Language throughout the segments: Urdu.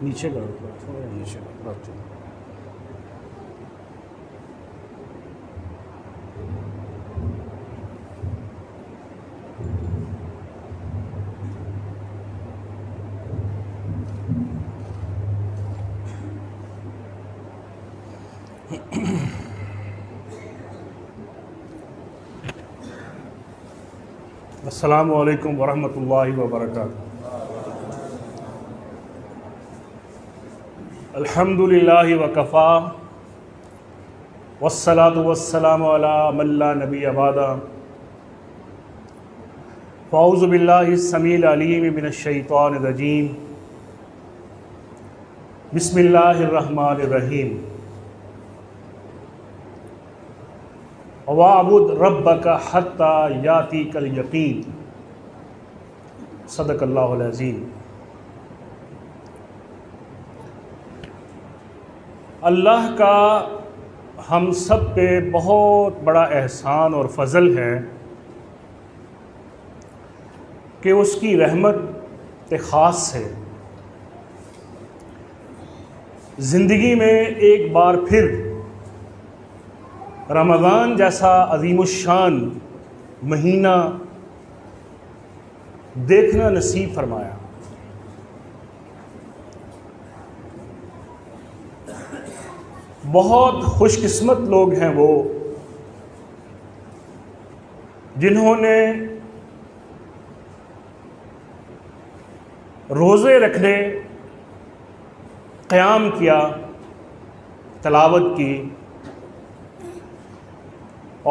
نیچے کرو، تھوڑا نیچے کرو۔ السلام علیکم ورحمۃ اللہ وبرکاتہ۔ الحمد للہ وکفا والصلاة والسلام علی من لا نبی بعدہ۔ فاعوذ باللہ السمیع العلیم من الشیطان الرجیم۔ بسم اللہ الرحمن الرحیم۔ وَاعْبُدْ رَبَّكَ حَتَّى يَأْتِيَكَ الْيَقِينُ۔ صدق اللہ العظیم۔ اللہ کا ہم سب پہ بہت بڑا احسان اور فضل ہے کہ اس کی رحمت خاص ہے، زندگی میں ایک بار پھر رمضان جیسا عظیم الشان مہینہ دیکھنا نصیب فرمایا۔ بہت خوش قسمت لوگ ہیں وہ جنہوں نے روزے رکھنے، قیام کیا، تلاوت کی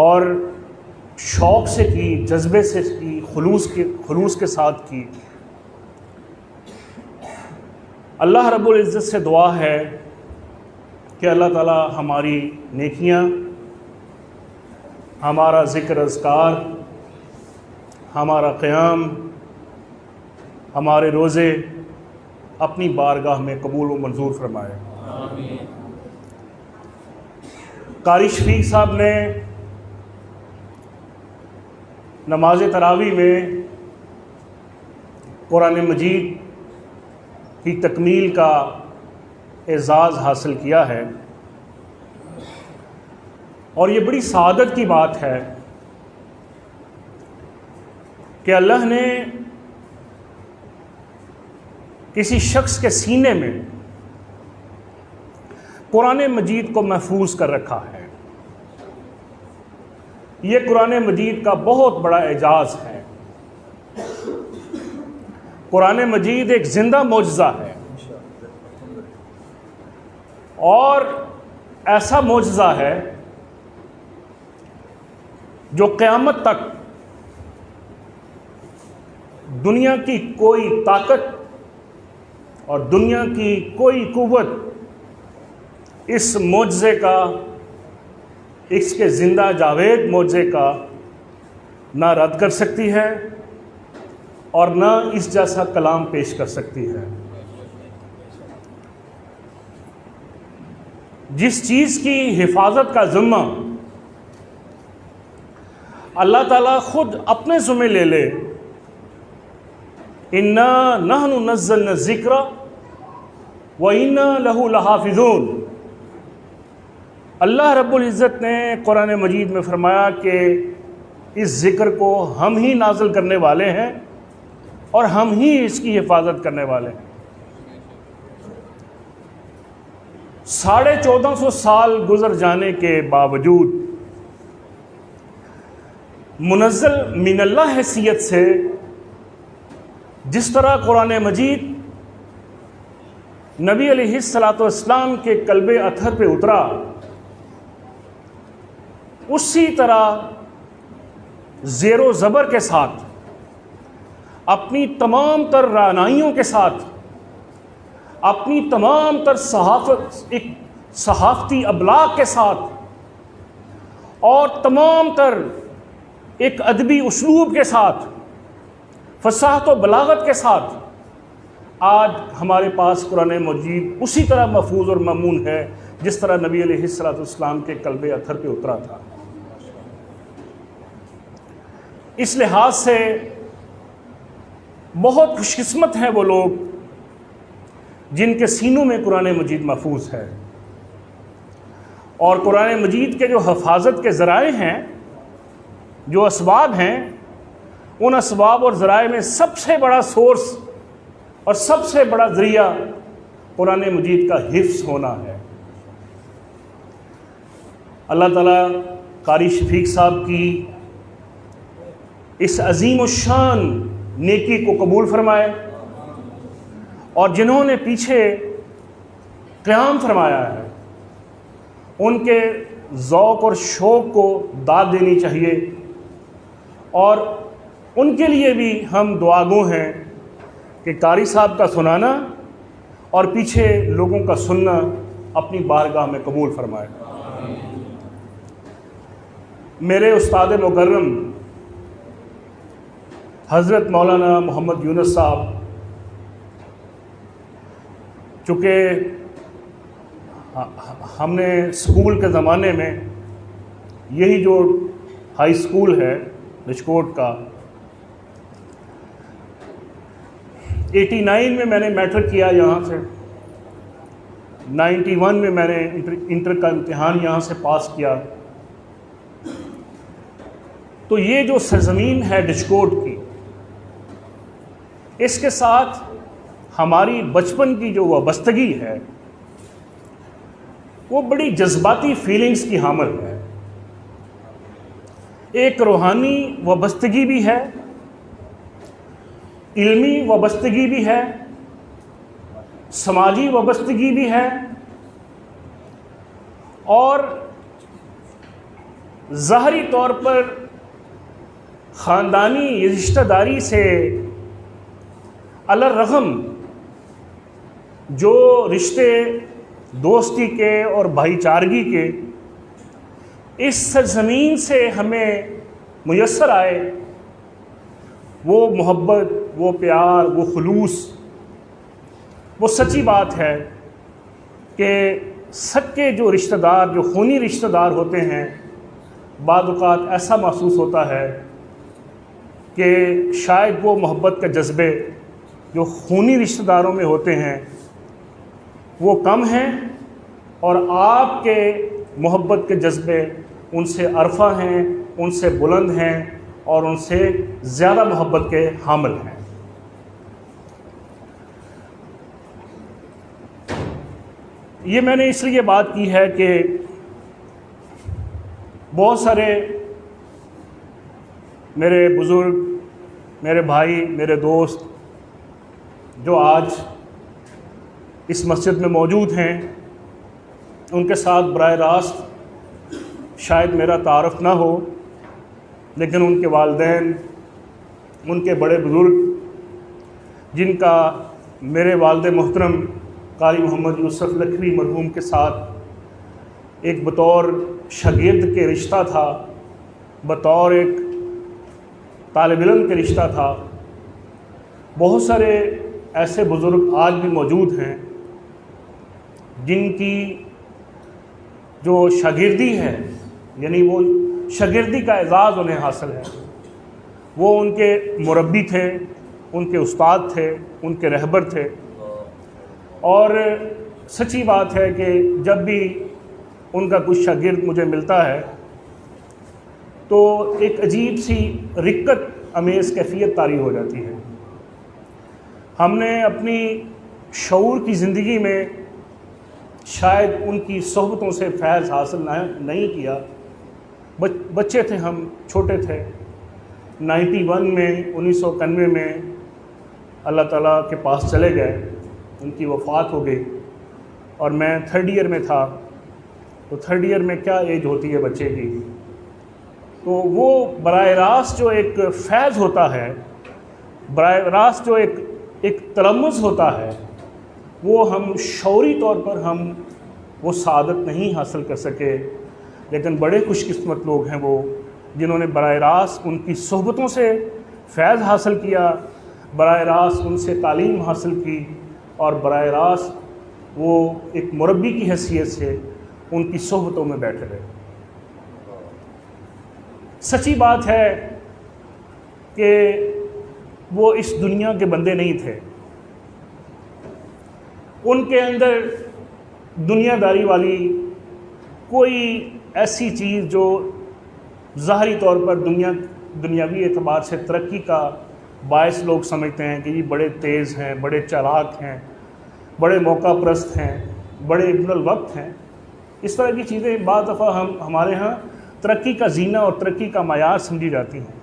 اور شوق سے کی، جذبے سے کی، خلوص کے ساتھ کی۔ اللہ رب العزت سے دعا ہے کہ اللہ تعالی ہماری نیکیاں، ہمارا ذکر اذکار، ہمارا قیام، ہمارے روزے اپنی بارگاہ میں قبول و منظور فرمائے۔ آمین۔ قاری شفیق صاحب نے نماز تراویح میں قرآن مجید کی تکمیل کا اعزاز حاصل کیا ہے، اور یہ بڑی سعادت کی بات ہے کہ اللہ نے کسی شخص کے سینے میں قرآن مجید کو محفوظ کر رکھا ہے۔ یہ قرآن مجید کا بہت بڑا اعجاز ہے۔ قرآن مجید ایک زندہ معجزہ ہے، اور ایسا معجزہ ہے جو قیامت تک دنیا کی کوئی طاقت اور دنیا کی کوئی قوت اس معجزے کا، اس کے زندہ جاوید معجزے کا نہ رد کر سکتی ہے اور نہ اس جیسا کلام پیش کر سکتی ہے۔ جس چیز کی حفاظت کا ذمہ اللہ تعالیٰ خود اپنے ذمہ لے لے، اِنَّا نَحْنُ نَزَّلْنَا الذِّكْرَ وَإِنَّا لَهُ لَحَافِظُونَ۔ اللہ رب العزت نے قرآن مجید میں فرمایا کہ اس ذکر کو ہم ہی نازل کرنے والے ہیں اور ہم ہی اس کی حفاظت کرنے والے ہیں۔ 1450 سال گزر جانے کے باوجود منزل من اللہ حیثیت سے جس طرح قرآن مجید نبی علیہ السلام کے قلب اطہر پہ اترا، اسی طرح زیر و زبر کے ساتھ، اپنی تمام تر رعنائیوں کے ساتھ، اپنی تمام تر صحافتی ابلاغ کے ساتھ اور تمام تر ایک ادبی اسلوب کے ساتھ فصاحت و بلاغت کے ساتھ آج ہمارے پاس قرآن مجید اسی طرح محفوظ اور مامون ہے جس طرح نبی علیہ السلام کے قلب اطہر پہ اترا تھا۔ اس لحاظ سے بہت خوش قسمت ہیں وہ لوگ جن کے سینوں میں قرآن مجید محفوظ ہے، اور قرآن مجید کے جو حفاظت کے ذرائع ہیں، جو اسباب ہیں، ان اسباب اور ذرائع میں سب سے بڑا سورس اور سب سے بڑا ذریعہ قرآن مجید کا حفظ ہونا ہے۔ اللہ تعالیٰ قاری شفیق صاحب کی اس عظیم الشان نیکی کو قبول فرمائے، اور جنہوں نے پیچھے قیام فرمایا ہے ان کے ذوق اور شوق کو داد دینی چاہیے، اور ان کے لیے بھی ہم دعاگو ہیں کہ قاری صاحب کا سنانا اور پیچھے لوگوں کا سننا اپنی بارگاہ میں قبول فرمائے۔ میرے استاد مکرم حضرت مولانا محمد یونس صاحب، چونکہ ہم نے اسکول کے زمانے میں یہی جو ہائی اسکول ہے رجکوٹ کا، 89 میں میں نے میٹرک کیا یہاں سے، 91 میں میں نے انٹر کا امتحان یہاں سے پاس کیا۔ تو یہ جو سرزمین ہے ڈچکوٹ کی، اس کے ساتھ ہماری بچپن کی جو وابستگی ہے وہ بڑی جذباتی فیلنگز کی حامل ہے۔ ایک روحانی وابستگی بھی ہے، علمی وابستگی بھی ہے، سماجی وابستگی بھی ہے، اور ظاہری طور پر خاندانی رشتہ داری سے الرغم جو رشتے دوستی کے اور بھائی چارگی کے اس سرزمین سے ہمیں میسر آئے، وہ محبت، وہ پیار، وہ خلوص، وہ سچی بات ہے کہ سچے جو رشتہ دار، جو خونی رشتہ دار ہوتے ہیں، بعض اوقات ایسا محسوس ہوتا ہے کہ شاید وہ محبت کے جذبے جو خونی رشتہ داروں میں ہوتے ہیں وہ کم ہیں، اور آپ کے محبت کے جذبے ان سے ارفع ہیں، ان سے بلند ہیں، اور ان سے زیادہ محبت کے حامل ہیں۔ یہ میں نے اس لیے بات کی ہے کہ بہت سارے میرے بزرگ، میرے بھائی، میرے دوست جو آج اس مسجد میں موجود ہیں، ان کے ساتھ براہ راست شاید میرا تعارف نہ ہو، لیکن ان کے والدین، ان کے بڑے بزرگ، جن کا میرے والد محترم قاری محمد یوسف لکھوی مرحوم کے ساتھ ایک بطور شاگرد کے رشتہ تھا، بطور ایک طالب علم کے رشتہ تھا، بہت سارے ایسے بزرگ آج بھی موجود ہیں جن کی جو شاگردی ہے، یعنی وہ شاگردی کا اعزاز انہیں حاصل ہے، وہ ان کے مربی تھے، ان کے استاد تھے، ان کے رہبر تھے، اور سچی بات ہے کہ جب بھی ان کا کچھ شاگرد مجھے ملتا ہے تو ایک عجیب سی رقت امیز کیفیت طاری ہو جاتی ہے۔ ہم نے اپنی شعور کی زندگی میں شاید ان کی صحبتوں سے فیض حاصل نہیں کیا، بچے تھے ہم، چھوٹے تھے۔ 91 میں 1991 میں اللہ تعالیٰ کے پاس چلے گئے، ان کی وفات ہو گئی، اور میں 3rd ایئر میں تھا۔ تو 3rd ایئر میں کیا ایج ہوتی ہے بچے کی، تو وہ براہ راست جو ایک فیض ہوتا ہے، براہ راست جو ایک تلمذ ہوتا ہے، وہ ہم شعوری طور پر ہم وہ سعادت نہیں حاصل کر سکے، لیکن بڑے خوش قسمت لوگ ہیں وہ جنہوں نے براہ راست ان کی صحبتوں سے فیض حاصل کیا، براہ راست ان سے تعلیم حاصل کی، اور براہ راست وہ ایک مربی کی حیثیت سے ان کی صحبتوں میں بیٹھے رہے۔ سچی بات ہے کہ وہ اس دنیا کے بندے نہیں تھے، ان کے اندر دنیا داری والی کوئی ایسی چیز جو ظاہری طور پر دنیاوی اعتبار سے ترقی کا باعث لوگ سمجھتے ہیں کہ یہ بڑے تیز ہیں، بڑے چالاک ہیں، بڑے موقع پرست ہیں، بڑے ابن الوقت ہیں، اس طرح کی چیزیں بعض دفعہ ہمارے ہاں ترقی کا زینہ اور ترقی کا معیار سمجھی جاتی ہیں۔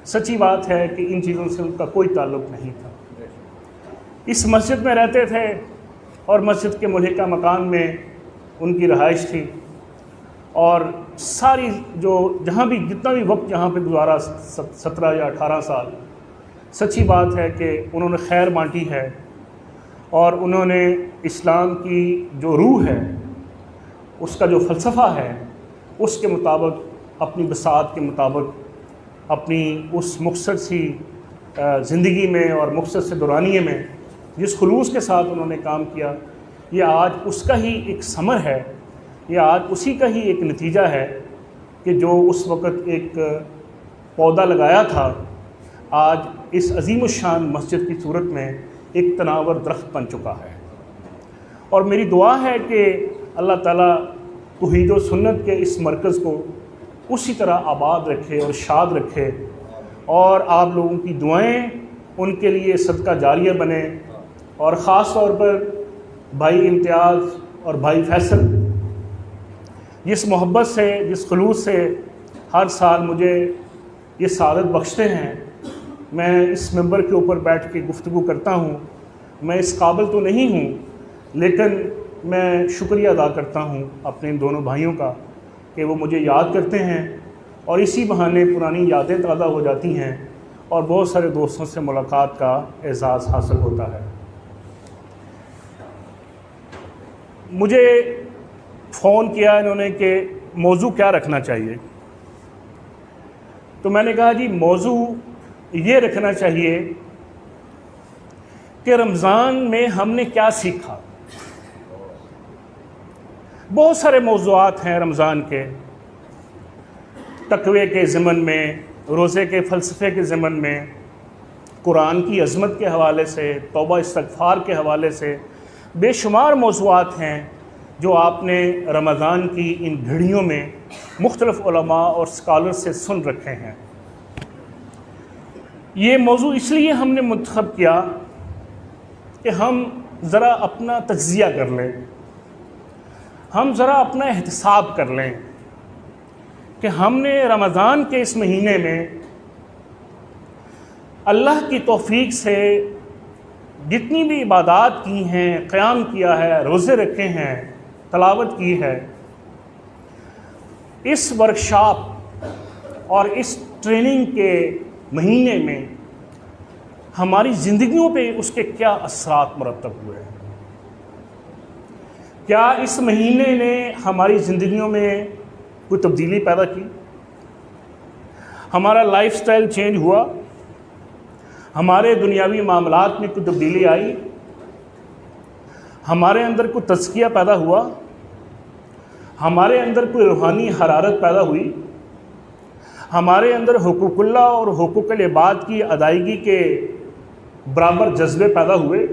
سچی بات ہے کہ ان چیزوں سے ان کا کوئی تعلق نہیں تھا۔ اس مسجد میں رہتے تھے اور مسجد کے ملحقہ مکان میں ان کی رہائش تھی، اور ساری جہاں بھی جتنا بھی وقت یہاں پہ گزارا 17 یا 18 سال، سچی بات ہے کہ انہوں نے خیر بانٹی ہے، اور انہوں نے اسلام کی جو روح ہے، اس کا جو فلسفہ ہے، اس کے مطابق اپنی بساط کے مطابق اپنی اس مختصر سی زندگی میں اور مختصر سے دورانیے میں جس خلوص کے ساتھ انہوں نے کام کیا، یہ آج اس کا ہی ایک ثمر ہے، یہ آج اسی کا ہی ایک نتیجہ ہے کہ جو اس وقت ایک پودا لگایا تھا، آج اس عظیم الشان مسجد کی صورت میں ایک تناور درخت بن چکا ہے۔ اور میری دعا ہے کہ اللہ تعالیٰ توحید و سنت کے اس مرکز کو اسی طرح آباد رکھے اور شاد رکھے، اور آپ لوگوں کی دعائیں ان کے لیے صدقہ جاریہ بنے، اور خاص طور پر بھائی امتیاز اور بھائی فیصل جس محبت سے، جس خلوص سے ہر سال مجھے یہ سعادت بخشتے ہیں، میں اس ممبر کے اوپر بیٹھ کے گفتگو کرتا ہوں، میں اس قابل تو نہیں ہوں، لیکن میں شکریہ ادا کرتا ہوں اپنے ان دونوں بھائیوں کا کہ وہ مجھے یاد کرتے ہیں، اور اسی بہانے پرانی یادیں تازہ ہو جاتی ہیں، اور بہت سارے دوستوں سے ملاقات کا اعزاز حاصل ہوتا ہے۔ مجھے فون کیا انہوں نے کہ موضوع کیا رکھنا چاہیے، تو میں نے کہا جی موضوع یہ رکھنا چاہیے کہ رمضان میں ہم نے کیا سیکھا۔ بہت سارے موضوعات ہیں رمضان کے، تقوی کے ضمن میں، روزے کے فلسفے کے ضمن میں، قرآن کی عظمت کے حوالے سے، توبہ استغفار کے حوالے سے بے شمار موضوعات ہیں جو آپ نے رمضان کی ان گھڑیوں میں مختلف علماء اور اسکالر سے سن رکھے ہیں۔ یہ موضوع اس لیے ہم نے منتخب کیا کہ ہم ذرا اپنا تجزیہ کر لیں، ہم ذرا اپنا احتساب کر لیں کہ ہم نے رمضان کے اس مہینے میں اللہ کی توفیق سے جتنی بھی عبادات کی ہیں، قیام کیا ہے، روزے رکھے ہیں، تلاوت کی ہے، اس ورکشاپ اور اس ٹریننگ کے مہینے میں ہماری زندگیوں پہ اس کے کیا اثرات مرتب ہوئے ہیں۔ کیا اس مہینے نے ہماری زندگیوں میں کوئی تبدیلی پیدا کی؟ ہمارا لائف سٹائل چینج ہوا؟ ہمارے دنیاوی معاملات میں کوئی تبدیلی آئی؟ ہمارے اندر کوئی تزکیہ پیدا ہوا؟ ہمارے اندر کوئی روحانی حرارت پیدا ہوئی؟ ہمارے اندر حقوق اللہ اور حقوق العباد کی ادائیگی کے برابر جذبے پیدا ہوئے؟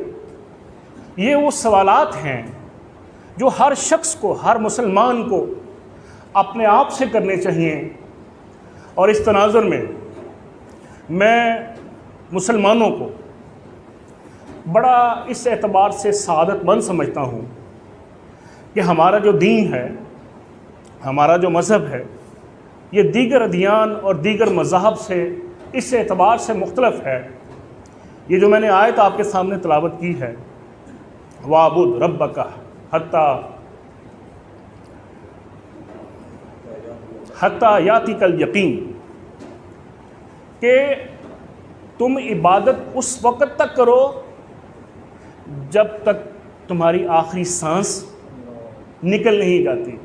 یہ وہ سوالات ہیں جو ہر شخص کو، ہر مسلمان کو اپنے آپ سے کرنے چاہیے، اور اس تناظر میں مسلمانوں کو بڑا اس اعتبار سے سعادت مند سمجھتا ہوں کہ ہمارا جو دین ہے، ہمارا جو مذہب ہے، یہ دیگر ادیان اور دیگر مذاہب سے اس اعتبار سے مختلف ہے۔ یہ جو میں نے آیت آپ کے سامنے تلاوت کی ہے، وَاعْبُدْ رَبَّكَ حَتَّى يَأْتِيَكَ الْيَقِينُ، کہ تم عبادت اس وقت تک کرو جب تک تمہاری آخری سانس نکل نہیں جاتی،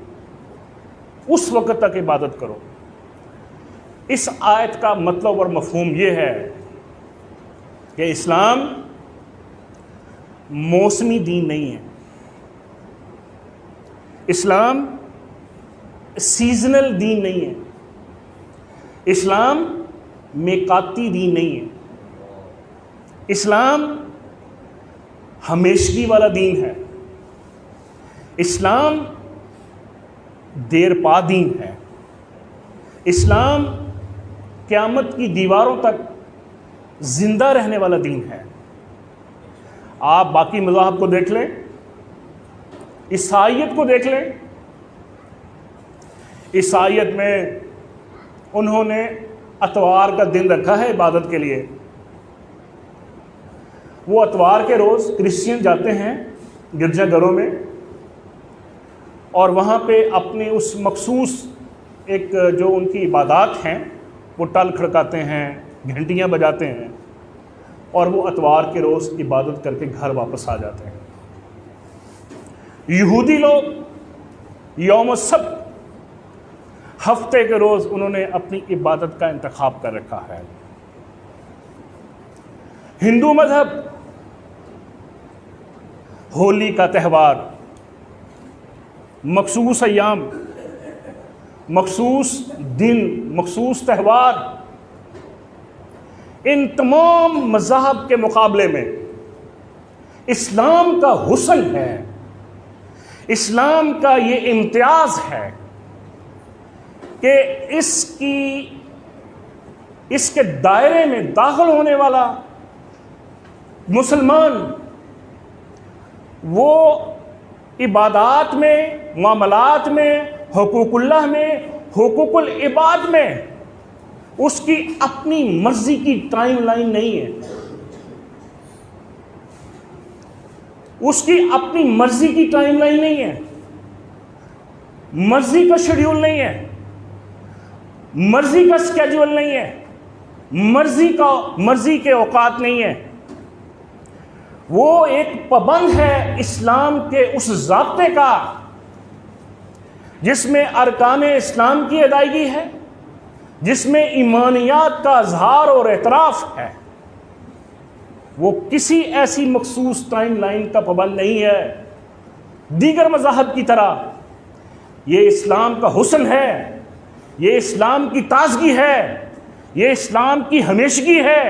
اس وقت تک عبادت کرو۔ اس آیت کا مطلب اور مفہوم یہ ہے کہ اسلام موسمی دین نہیں ہے، اسلام سیزنل دین نہیں ہے، اسلام میقاتی دین نہیں ہے، اسلام ہمیشگی والا دین ہے، اسلام دیر پا دین ہے، اسلام قیامت کی دیواروں تک زندہ رہنے والا دین ہے۔ آپ باقی مذاہب کو دیکھ لیں، عیسائیت کو دیکھ لیں، عیسائیت میں انہوں نے اتوار کا دن رکھا ہے عبادت کے لیے۔ وہ اتوار کے روز کرسچین جاتے ہیں گرجا گھروں میں اور وہاں پہ اپنی اس مخصوص ایک جو ان کی عبادات ہیں وہ ٹال کھڑکاتے ہیں، گھنٹیاں بجاتے ہیں اور وہ اتوار کے روز عبادت کر کے گھر واپس آ جاتے ہیں۔ یہودی لوگ یوم السبت، ہفتے کے روز انہوں نے اپنی عبادت کا انتخاب کر رکھا ہے۔ ہندو مذہب ہولی کا تہوار، مخصوص ایام، مخصوص دن، مخصوص تہوار، ان تمام مذاہب کے مقابلے میں اسلام کا حسن ہے، اسلام کا یہ امتیاز ہے کہ اس کے دائرے میں داخل ہونے والا مسلمان وہ عبادات میں، معاملات میں، حقوق اللہ میں، حقوق العباد میں اس کی اپنی مرضی کی ٹائم لائن نہیں ہے، اس کی اپنی مرضی کی ٹائم لائن نہیں ہے، مرضی کا شیڈیول نہیں ہے، مرضی کا سکیجول نہیں ہے، مرضی کے اوقات نہیں ہے۔ وہ ایک پابند ہے اسلام کے اس ضابطے کا جس میں ارکان اسلام کی ادائیگی ہے، جس میں ایمانیات کا اظہار اور اعتراف ہے۔ وہ کسی ایسی مخصوص ٹائم لائن کا پابند نہیں ہے دیگر مذاہب کی طرح۔ یہ اسلام کا حسن ہے، یہ اسلام کی تازگی ہے، یہ اسلام کی ہمیشگی ہے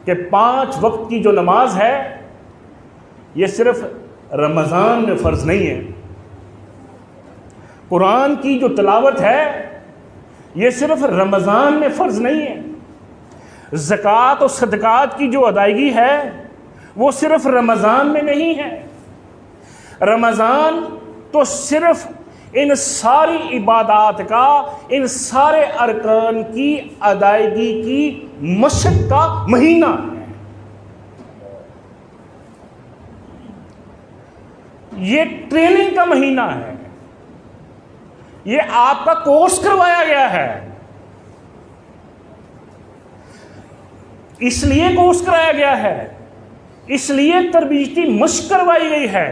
کہ 5 وقت کی جو نماز ہے یہ صرف رمضان میں فرض نہیں ہے، قرآن کی جو تلاوت ہے یہ صرف رمضان میں فرض نہیں ہے، زکوٰۃ اور صدقات کی جو ادائیگی ہے وہ صرف رمضان میں نہیں ہے۔ رمضان تو صرف ان ساری عبادات کا، ان سارے ارکان کی ادائیگی کی مشق کا مہینہ ہے۔ یہ ٹریننگ کا مہینہ ہے، یہ آپ کا کورس کروایا گیا ہے۔ اس لیے کورس کرایا گیا ہے، اس لیے تربیتی مشق کروائی گئی ہے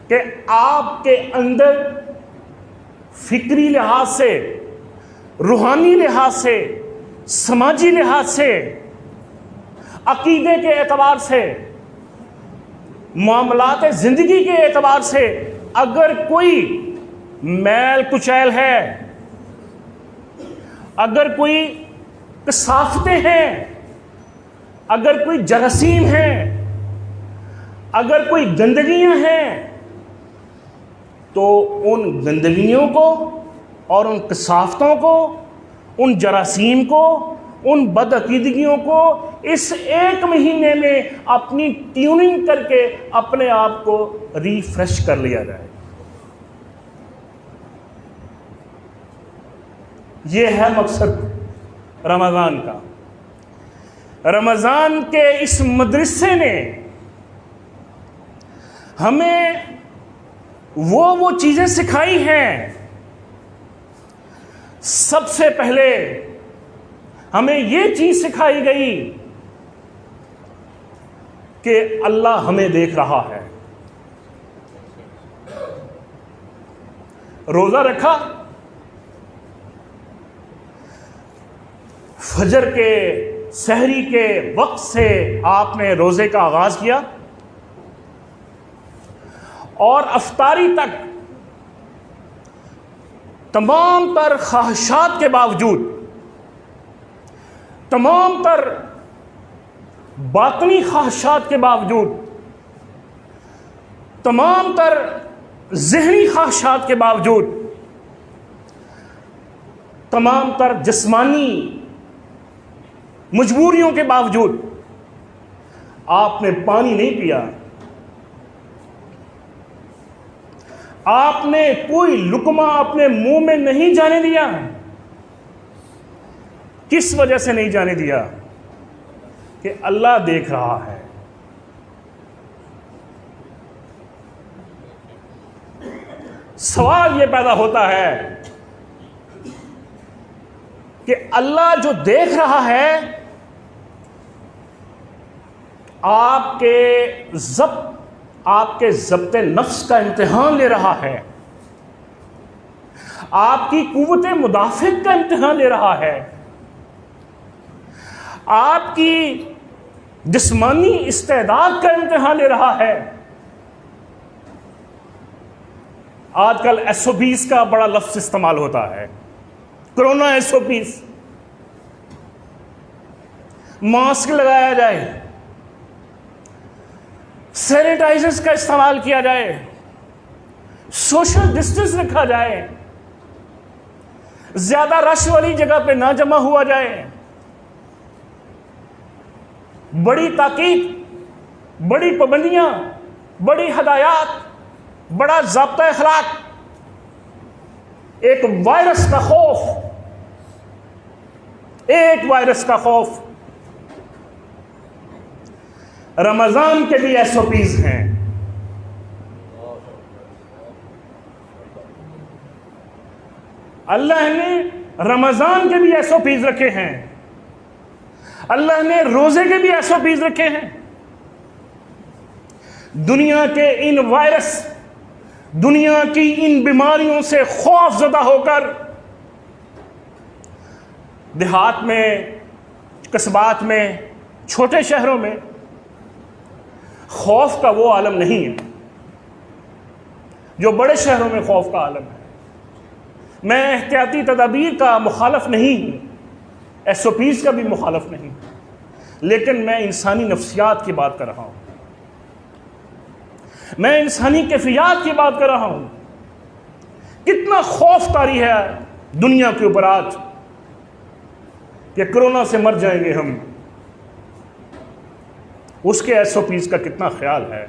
کہ آپ کے اندر فکری لحاظ سے، روحانی لحاظ سے، سماجی لحاظ سے، عقیدے کے اعتبار سے، معاملات زندگی کے اعتبار سے اگر کوئی میل کچیل ہے، اگر کوئی کثافتیں ہیں، اگر کوئی جراثیم ہیں، اگر کوئی گندگیاں ہیں، تو ان گندگیوں کو اور ان کثافتوں کو، ان جراثیم کو، ان بدعقیدگیوں کو اس 1 مہینے میں اپنی ٹیوننگ کر کے اپنے آپ کو ریفریش کر لیا جائے۔ یہ ہے مقصد رمضان کا۔ رمضان کے اس مدرسے نے ہمیں وہ چیزیں سکھائی ہیں۔ سب سے پہلے ہمیں یہ چیز سکھائی گئی کہ اللہ ہمیں دیکھ رہا ہے۔ روزہ رکھا، فجر کے سحری کے وقت سے آپ نے روزے کا آغاز کیا اور افطاری تک تمام تر خواہشات کے باوجود، تمام تر باطنی خواہشات کے باوجود، تمام تر ذہنی خواہشات کے باوجود، تمام تر جسمانی مجبوریوں کے باوجود آپ نے پانی نہیں پیا، آپ نے کوئی لقمہ اپنے منہ میں نہیں جانے دیا۔ کس وجہ سے نہیں جانے دیا؟ کہ اللہ دیکھ رہا ہے۔ سوال یہ پیدا ہوتا ہے کہ اللہ جو دیکھ رہا ہے، آپ کے ضبط نفس کا امتحان لے رہا ہے، آپ کی قوت مدافعت کا امتحان لے رہا ہے، آپ کی جسمانی استعداد کا امتحان لے رہا ہے۔ آج کل SOPs کا بڑا لفظ استعمال ہوتا ہے، کرونا SOPs، ماسک لگایا جائے، سینیٹائزرز کا استعمال کیا جائے، سوشل ڈسٹنس رکھا جائے، زیادہ رش والی جگہ پہ نہ جمع ہوا جائے، بڑی تاکید، بڑی پابندیاں، بڑی ہدایات، بڑا ضابطہ اخلاق، ایک وائرس کا خوف، ایک وائرس کا خوف۔ رمضان کے بھی SOPs ہیں۔ اللہ نے رمضان کے بھی SOPs رکھے ہیں، اللہ نے روزے کے بھی SOPs رکھے ہیں۔ دنیا کے ان وائرس، دنیا کی ان بیماریوں سے خوف زدہ ہو کر دیہات میں، قصبات میں، چھوٹے شہروں میں خوف کا وہ عالم نہیں ہے جو بڑے شہروں میں خوف کا عالم ہے۔ میں احتیاطی تدابیر کا مخالف نہیں ہوں، SOPs کا بھی مخالف نہیں، لیکن میں انسانی نفسیات کی بات کر رہا ہوں، میں انسانی کیفیات کی بات کر رہا ہوں۔ کتنا خوف طاری ہے دنیا کے اوپر آج کہ کرونا سے مر جائیں گے ہم، اس کے SOPs کا کتنا خیال ہے۔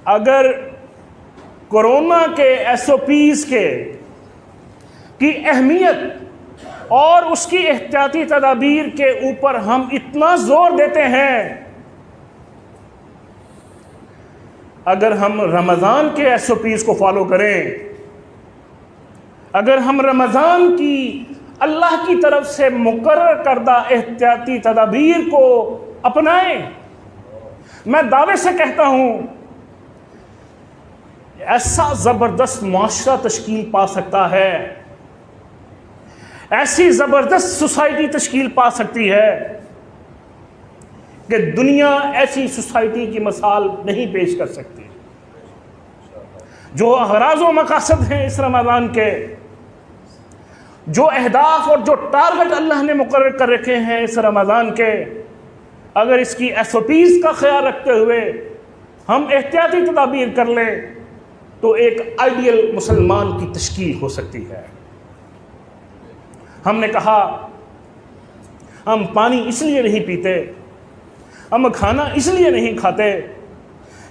اگر کورونا کے SOPs کی اہمیت اور اس کی احتیاطی تدابیر کے اوپر ہم اتنا زور دیتے ہیں، اگر ہم رمضان کے SOPs کو فالو کریں، اگر ہم رمضان کی اللہ کی طرف سے مقرر کردہ احتیاطی تدابیر کو اپنائیں، میں دعوے سے کہتا ہوں ایسا زبردست معاشرہ تشکیل پا سکتا ہے، ایسی زبردست سوسائٹی تشکیل پا سکتی ہے کہ دنیا ایسی سوسائٹی کی مثال نہیں پیش کر سکتی۔ جو اغراض و مقاصد ہیں اس رمضان کے، جو اہداف اور جو ٹارگٹ اللہ نے مقرر کر رکھے ہیں اس رمضان کے، اگر اس کی SOPs کا خیال رکھتے ہوئے ہم احتیاطی تدابیر کر لیں تو ایک آئیڈیل مسلمان کی تشکیل ہو سکتی ہے۔ ہم نے کہا ہم پانی اس لیے نہیں پیتے، ہم کھانا اس لیے نہیں کھاتے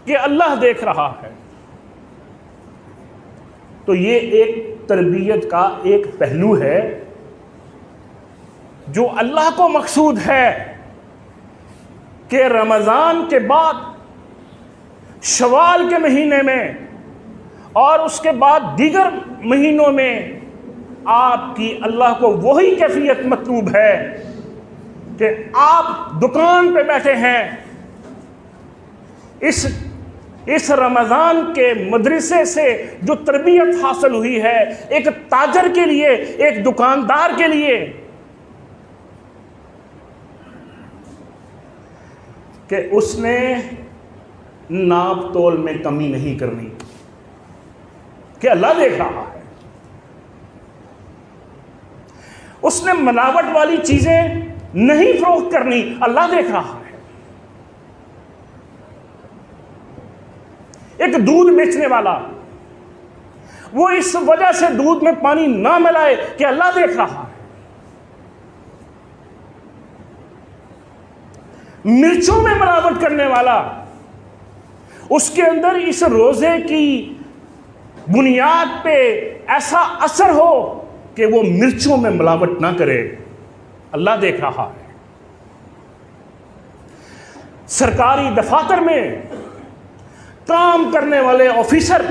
کہ اللہ دیکھ رہا ہے۔ تو یہ ایک تربیت کا ایک پہلو ہے جو اللہ کو مقصود ہے کہ رمضان کے بعد شوال کے مہینے میں اور اس کے بعد دیگر مہینوں میں آپ کی اللہ کو وہی کیفیت مطلوب ہے کہ آپ دکان پہ بیٹھے ہیں، اس اس رمضان کے مدرسے سے جو تربیت حاصل ہوئی ہے ایک تاجر کے لیے، ایک دکاندار کے لیے، کہ اس نے ناپ تول میں کمی نہیں کرنی، کہ اللہ دیکھ رہا ہے۔ اس نے ملاوٹ والی چیزیں نہیں فروخت کرنی، اللہ دیکھ رہا ہے۔ ایک دودھ بیچنے والا، وہ اس وجہ سے دودھ میں پانی نہ ملائے کہ اللہ دیکھ رہا ہے۔ مرچوں میں ملاوٹ کرنے والا، اس کے اندر اس روزے کی بنیاد پہ ایسا اثر ہو کہ وہ مرچوں میں ملاوٹ نہ کرے، اللہ دیکھ رہا ہے۔ سرکاری دفاتر میں کام کرنے والے آفیسر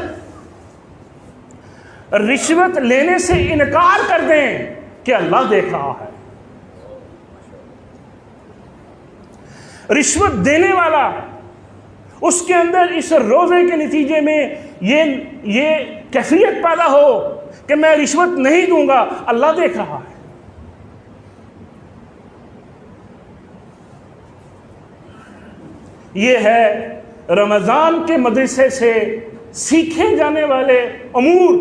رشوت لینے سے انکار کر دیں کہ اللہ دیکھ رہا ہے۔ رشوت دینے والا، اس کے اندر اس روزے کے نتیجے میں یہ کیفیت پیدا ہو کہ میں رشوت نہیں دوں گا، اللہ دیکھ رہا ہے۔ یہ ہے رمضان کے مدرسے سے سیکھے جانے والے امور۔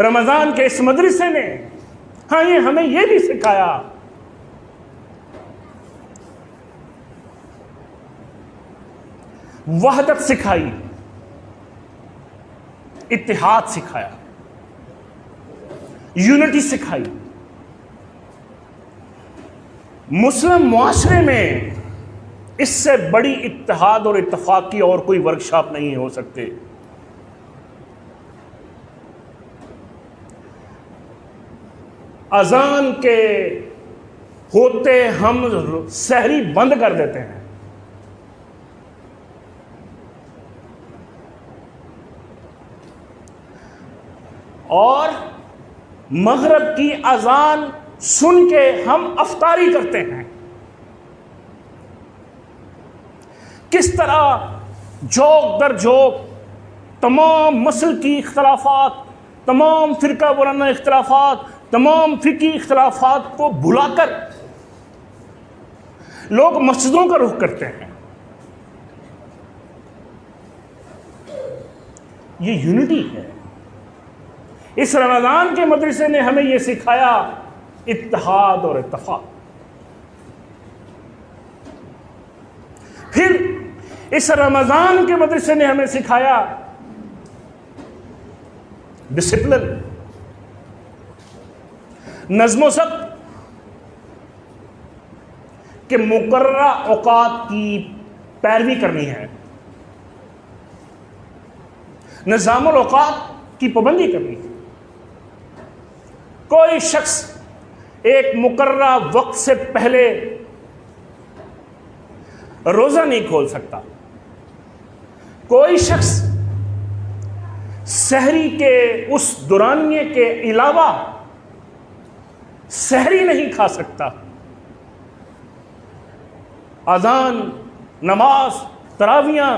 رمضان کے اس مدرسے نے یہ ہمیں یہ بھی سکھایا وحدت سکھائی، اتحاد سکھایا، یونٹی سکھائی۔ مسلم معاشرے میں اس سے بڑی اتحاد اور اتفاق کی اور کوئی ورکشاپ نہیں ہو سکتے۔ اذان کے ہوتے ہم سحری بند کر دیتے ہیں، اور مغرب کی اذان سن کے ہم افطاری کرتے ہیں۔ کس طرح جوک در جوک تمام مسلک کی اختلافات، تمام فرقہ وارانہ اختلافات، تمام فقہی اختلافات کو بھلا کر لوگ مسجدوں کا رخ کرتے ہیں۔ یہ یونٹی ہے۔ اس رمضان کے مدرسے نے ہمیں یہ سکھایا اتحاد اور اتفاق۔ پھر اس رمضان کے مدرسے نے ہمیں سکھایا ڈسپلن، نظم و ضبط، کہ مقررہ اوقات کی پیروی کرنی ہے، نظام الاوقات کی پابندی کرنی ہے۔ کوئی شخص ایک مقررہ وقت سے پہلے روزہ نہیں کھول سکتا، کوئی شخص سحری کے اس دورانیے کے علاوہ سحری نہیں کھا سکتا۔ اذان، نماز، تراویاں،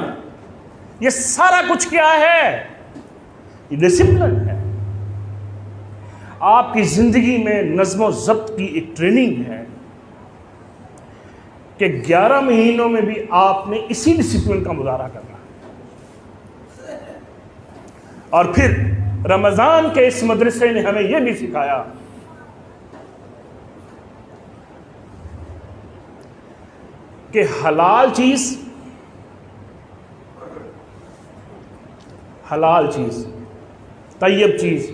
یہ سارا کچھ کیا ہے؟ یہ ڈسپلن ہے۔ آپ کی زندگی میں نظم و ضبط کی ایک ٹریننگ ہے کہ 11 مہینوں میں بھی آپ نے اسی ڈسپلن کا مظاہرہ کرنا ہے۔ اور پھر رمضان کے اس مدرسے نے ہمیں یہ بھی سکھایا کہ حلال چیز طیب چیز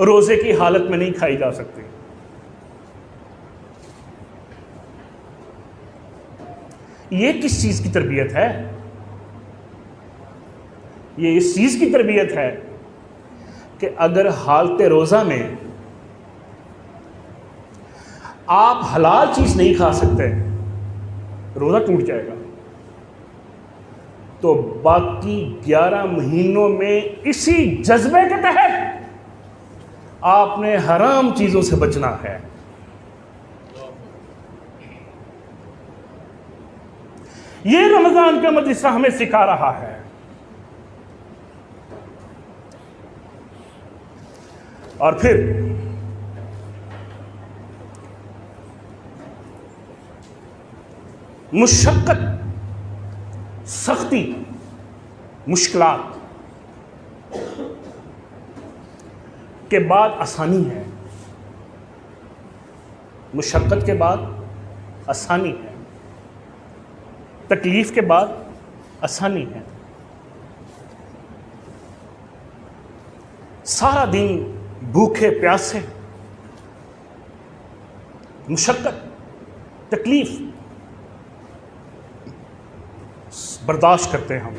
روزے کی حالت میں نہیں کھائی جا سکتی۔ یہ کس چیز کی تربیت ہے؟ یہ اس چیز کی تربیت ہے کہ اگر حالت روزہ میں آپ حلال چیز نہیں کھا سکتے، روزہ ٹوٹ جائے گا، تو باقی 11 مہینوں میں اسی جذبے کے تحت آپ نے حرام چیزوں سے بچنا ہے۔ یہ رمضان کا مدرسہ ہمیں سکھا رہا ہے. اور پھر مشقت، سختی، مشکلات کے بعد آسانی ہے. مشقت کے بعد آسانی ہے، تکلیف کے بعد آسانی ہے. سارا دن بھوکے پیاسے، مشقت، تکلیف برداشت کرتے ہیں ہم،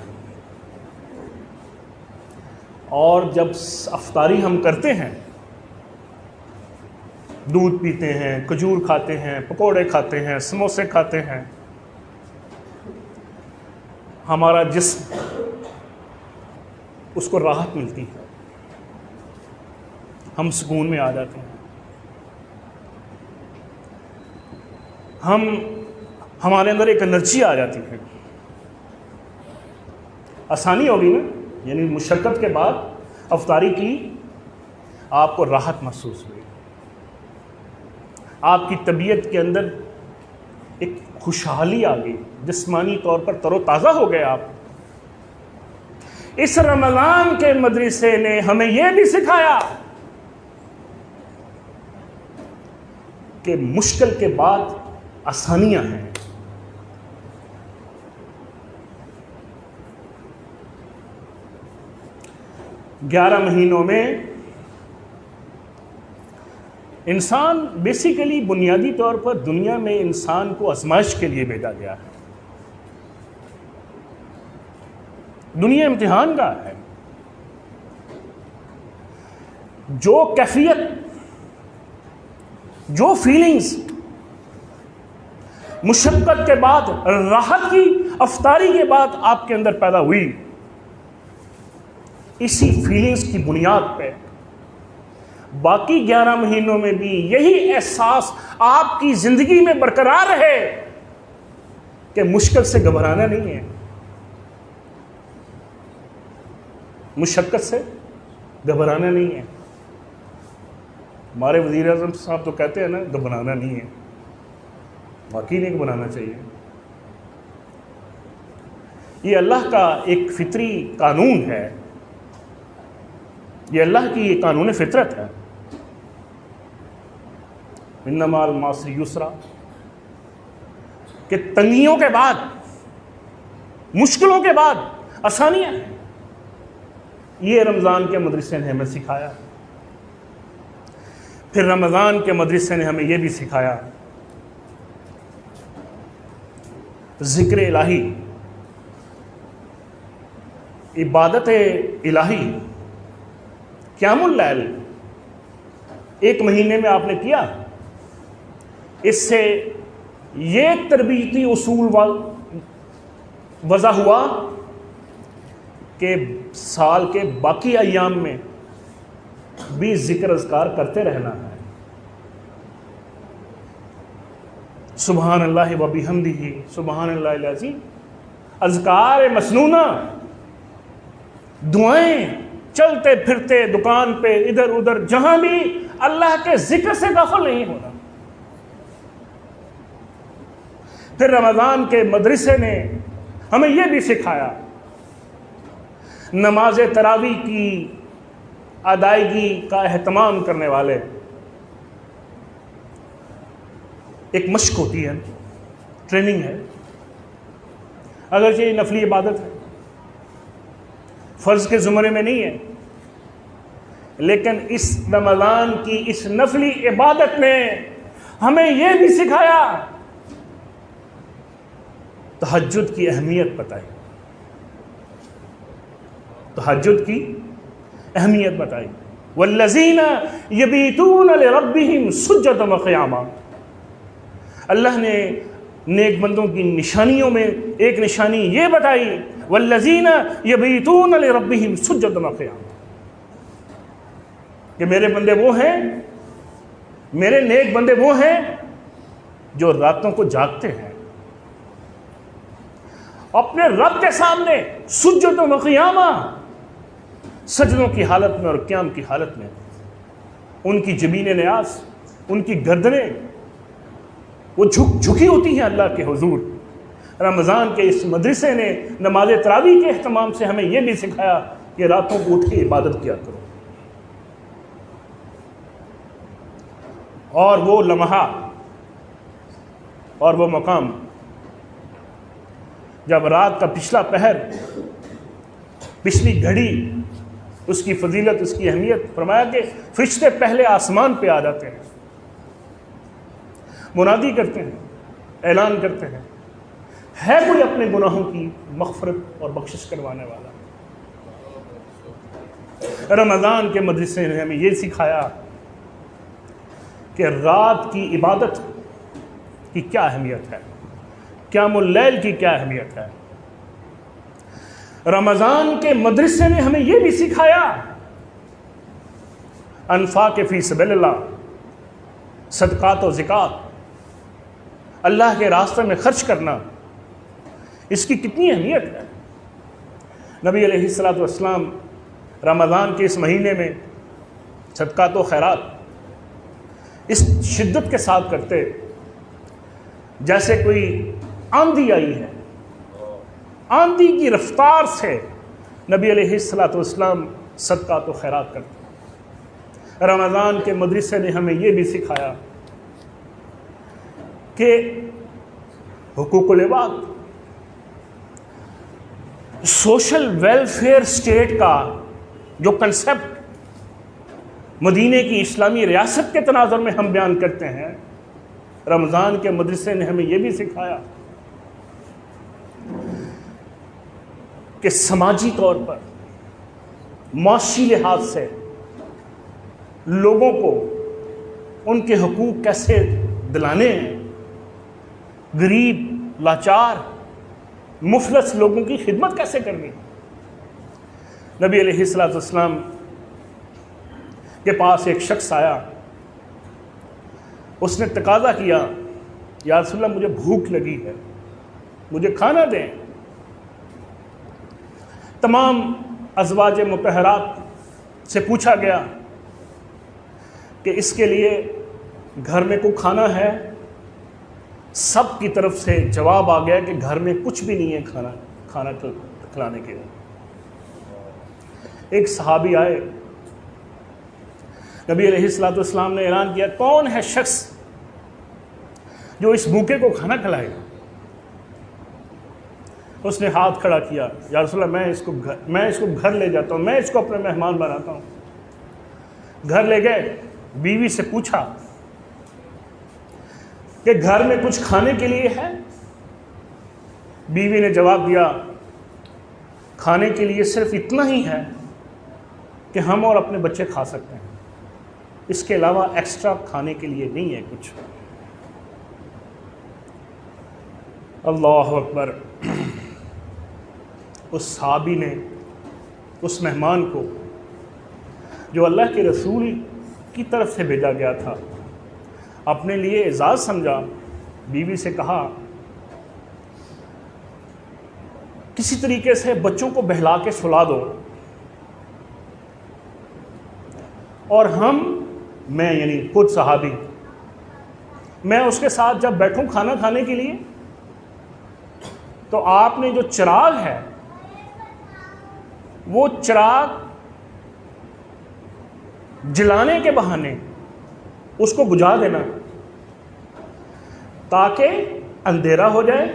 اور جب افطاری ہم کرتے ہیں، دودھ پیتے ہیں، کھجور کھاتے ہیں، پکوڑے کھاتے ہیں، سموسے کھاتے ہیں، ہمارا جسم اس کو راحت ملتی ہے، ہم سکون میں آ جاتے ہیں، ہمارے اندر ایک انرجی آ جاتی ہے. آسانی ہوگی نا، یعنی مشقت کے بعد افطاری کی، آپ کو راحت محسوس ہوئی، آپ کی طبیعت کے اندر ایک خوشحالی آ گئی، جسمانی طور پر تر و تازہ ہو گئے آپ. اس رمضان کے مدرسے نے ہمیں یہ بھی سکھایا کہ مشکل کے بعد آسانیاں ہیں. گیارہ مہینوں میں انسان بیسیکلی بنیادی طور پر دنیا میں انسان کو آزمائش کے لیے بھیجا گیا ہے. دنیا امتحان کا ہے. جو کیفیت، جو فیلنگز مشقت کے بعد، راحت کی، افطاری کے بعد آپ کے اندر پیدا ہوئی، اسی فیلنگز کی بنیاد پہ باقی 11 مہینوں میں بھی یہی احساس آپ کی زندگی میں برقرار رہے کہ مشکل سے گھبرانا نہیں ہے، مشقت سے گھبرانا نہیں ہے. ہمارے وزیر اعظم صاحب تو کہتے ہیں نا، گھبرانا نہیں ہے. واقعی نہیں گھبرانا چاہیے. یہ اللہ کا ایک فطری قانون ہے، یہ اللہ کی یہ قانون فطرت ہے. انما العسر یسرا، کہ تنگیوں کے بعد، مشکلوں کے بعد آسانیاں ہیں. یہ رمضان کے مدرسے نے ہمیں سکھایا. پھر رمضان کے مدرسے نے ہمیں یہ بھی سکھایا ذکر الہی، عبادت الہی، قیام اللیل 1 مہینے میں آپ نے کیا. اس سے یہ تربیتی اصول وضع ہوا کہ سال کے باقی ایام میں بھی ذکر اذکار کرتے رہنا ہے. سبحان اللہ و بحمدہ سبحان اللہ العظیم، اذکار مسنونہ، دعائیں، چلتے پھرتے دکان پہ ادھر ادھر جہاں بھی اللہ کے ذکر سے غافل نہیں ہونا. پھر رمضان کے مدرسے نے ہمیں یہ بھی سکھایا نماز تراویح کی ادائیگی کا اہتمام کرنے والے، ایک مشق ہوتی ہے، ٹریننگ ہے. اگرچہ یہ نفلی عبادت ہے، فرض کے زمرے میں نہیں ہے، لیکن اس رمضان کی اس نفلی عبادت نے ہمیں یہ بھی سکھایا، تہجد کی اہمیت بتائی، تہجد کی اہمیت بتائی. والذین یبیتون لربہم سجدا وقیاما، اللہ نے نیک بندوں کی نشانیوں میں ایک نشانی یہ بتائی، والذین یبیتون لربہم سجدا وقیاما، کہ میرے بندے وہ ہیں، میرے نیک بندے وہ ہیں جو راتوں کو جاگتے ہیں. اپنے رب کے سامنے سجدوں و قیامہ، سجدوں کی حالت میں اور قیام کی حالت میں، ان کی جبین نیاز، ان کی گردنیں وہ جھکی ہوتی ہیں اللہ کے حضور۔ رمضان کے اس مدرسے نے نماز تراویح کے اہتمام سے ہمیں یہ بھی سکھایا کہ راتوں کو اٹھ کے عبادت کیا کرو، اور وہ لمحہ اور وہ مقام جب رات کا پچھلا پہر، پچھلی گھڑی، اس کی فضیلت، اس کی اہمیت، فرمایا کہ فرشتے پہلے آسمان پہ آ جاتے ہیں، منادی کرتے ہیں، اعلان کرتے ہیں، ہے کوئی اپنے گناہوں کی مغفرت اور بخشش کروانے والا؟ رمضان کے مدرسے نے ہمیں یہ سکھایا کہ رات کی عبادت کی کیا اہمیت ہے، قیام اللیل کی کیا اہمیت ہے۔ رمضان کے مدرسے نے ہمیں یہ بھی سکھایا انفاق فی سبیل اللہ، صدقات و زکوٰۃ، اللہ کے راستے میں خرچ کرنا، اس کی کتنی اہمیت ہے۔ نبی علیہ الصلوۃ والسلام رمضان کے اس مہینے میں صدقات و خیرات اس شدت کے ساتھ کرتے جیسے کوئی آندھی آئی ہے، آندھی کی رفتار سے نبی علیہ الصلوۃ والسلام صدقات و خیرات کرتے۔ رمضان کے مدرسے نے ہمیں یہ بھی سکھایا کہ حقوق العباد، سوشل ویلفیئر سٹیٹ کا جو کنسپٹ مدینے کی اسلامی ریاست کے تناظر میں ہم بیان کرتے ہیں، رمضان کے مدرسے نے ہمیں یہ بھی سکھایا کہ سماجی طور پر، معاشی لحاظ سے لوگوں کو ان کے حقوق کیسے دلانے ہیں، غریب، لاچار، مفلس لوگوں کی خدمت کیسے کرنی۔ نبی علیہ الصلوۃ والسلام کے پاس ایک شخص آیا، اس نے تقاضا کیا، یا رسول اللہ مجھے بھوک لگی ہے، مجھے کھانا دیں۔ تمام ازواج مطہرات سے پوچھا گیا کہ اس کے لیے گھر میں کوئی کھانا ہے؟ سب کی طرف سے جواب آ گیا کہ گھر میں کچھ بھی نہیں ہے کھانا کھلانے کے لیے۔ ایک صحابی آئے، نبی علیہ الصلوۃ والسلام نے اعلان کیا، کون ہے شخص جو اس بھوکے کو کھانا کھلائے گا؟ اس نے ہاتھ کھڑا کیا، یا رسول اللہ میں اس کو گھر لے جاتا ہوں، میں اس کو اپنے مہمان بناتا ہوں۔ گھر لے گئے، بیوی سے پوچھا کہ گھر میں کچھ کھانے کے لیے ہے؟ بیوی نے جواب دیا، کھانے کے لیے صرف اتنا ہی ہے کہ ہم اور اپنے بچے کھا سکتے ہیں، اس کے علاوہ ایکسٹرا کھانے کے لیے نہیں ہے کچھ۔ اللہ اکبر۔ اس صحابی نے اس مہمان کو جو اللہ کے رسول کی طرف سے بھیجا گیا تھا اپنے لیے اعزاز سمجھا، بیوی سے کہا کسی طریقے سے بچوں کو بہلا کے سلا دو، اور میں یعنی خود صحابی، میں اس کے ساتھ جب بیٹھوں کھانا کھانے کے لیے تو آپ نے جو چراغ ہے وہ چراغ جلانے کے بہانے اس کو بجھا دینا تاکہ اندھیرا ہو جائے،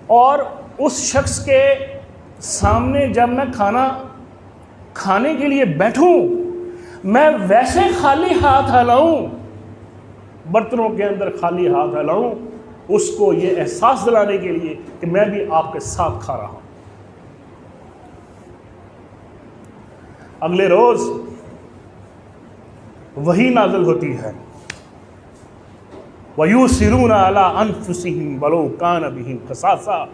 اور اس شخص کے سامنے جب میں کھانا کھانے کے لیے بیٹھوں میں ویسے خالی ہاتھ ہلاؤں، برتنوں کے اندر خالی ہاتھ ہلاؤں، اس کو یہ احساس دلانے کے لیے کہ میں بھی آپ کے ساتھ کھا رہا ہوں۔ اگلے روز وحی نازل ہوتی ہے، وَيُؤْثِرُونَ عَلَىٰ أَنفُسِهِمْ وَلَوْ كَانَ بِهِمْ خَصَاصَةٌ،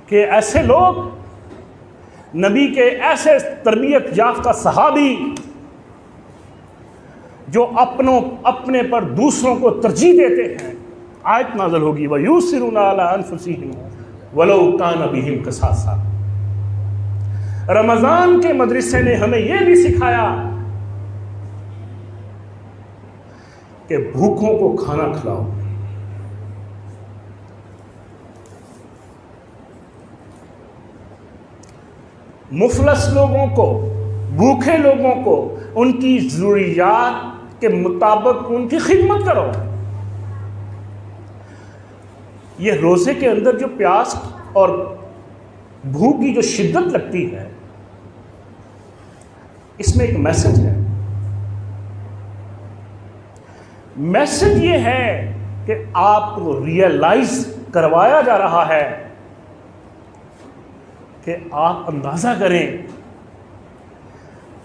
کہ ایسے لوگ، نبی کے ایسے تربیت یافتہ صحابی جو اپنے پر دوسروں کو ترجیح دیتے ہیں، آیت نازل ہوگی وَيُؤْثِرُونَ عَلَىٰ أَنفُسِهِمْ وَلَوْ كَانَ بِهِمْ خَصَاصَةٌ۔ رمضان کے مدرسے نے ہمیں یہ بھی سکھایا کہ بھوکوں کو کھانا کھلاؤ، مفلس لوگوں کو، بھوکے لوگوں کو ان کی ضروریات کے مطابق ان کی خدمت کرو۔ یہ روزے کے اندر جو پیاس اور بھوک کی جو شدت لگتی ہے، اس میں ایک میسج ہے۔ میسج یہ ہے کہ آپ کو ریئلائز کروایا جا رہا ہے کہ آپ اندازہ کریں،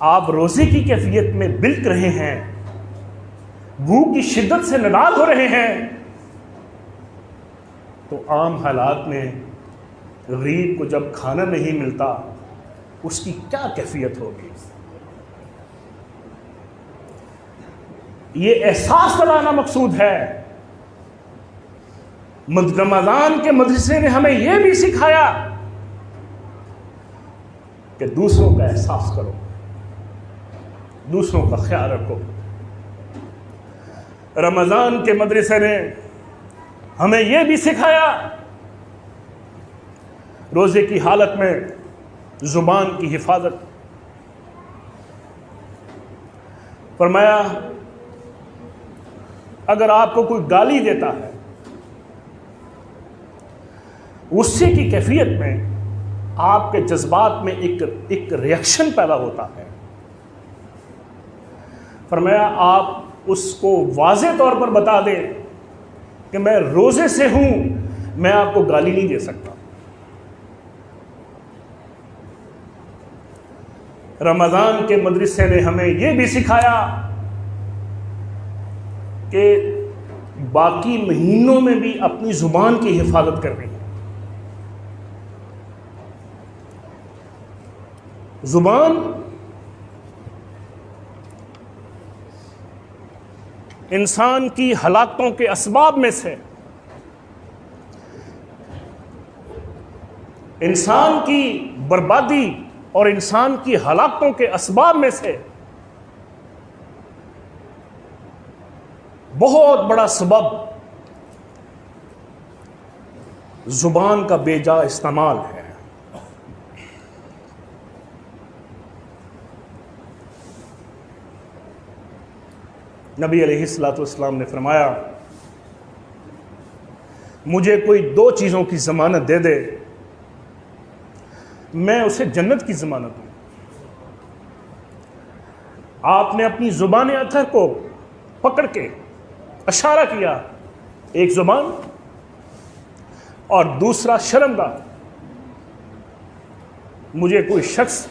آپ روزے کی کیفیت میں بلک رہے ہیں، بھوک کی شدت سے نڈال ہو رہے ہیں، تو عام حالات میں غریب کو جب کھانا نہیں ملتا اس کی کیا کیفیت ہوگی۔ یہ احساس دلانا مقصود ہے۔ رمضان کے مدرسے نے ہمیں یہ بھی سکھایا کہ دوسروں کا احساس کرو، دوسروں کا خیال رکھو۔ رمضان کے مدرسے نے ہمیں یہ بھی سکھایا روزے کی حالت میں زبان کی حفاظت۔ فرمایا اگر آپ کو کوئی گالی دیتا ہے، غصے کی کیفیت میں آپ کے جذبات میں ایک ریئیکشن پیدا ہوتا ہے، فرمایا آپ اس کو واضح طور پر بتا دیں کہ میں روزے سے ہوں، میں آپ کو گالی نہیں دے سکتا۔ رمضان کے مدرسے نے ہمیں یہ بھی سکھایا کہ باقی مہینوں میں بھی اپنی زبان کی حفاظت کرنی ہے۔ زبان انسان کی ہلاکتوں کے اسباب میں سے، انسان کی بربادی اور انسان کی ہلاکتوں کے اسباب میں سے بہت بڑا سبب زبان کا بے جا استعمال ہے۔ نبی علیہ الصلوۃ والسلام نے فرمایا مجھے کوئی دو چیزوں کی ضمانت دے دے، میں اسے جنت کی ضمانت دوں۔ آپ نے اپنی زبان اطہر کو پکڑ کے اشارہ کیا، ایک زبان اور دوسرا شرمگاہ۔ مجھے کوئی شخص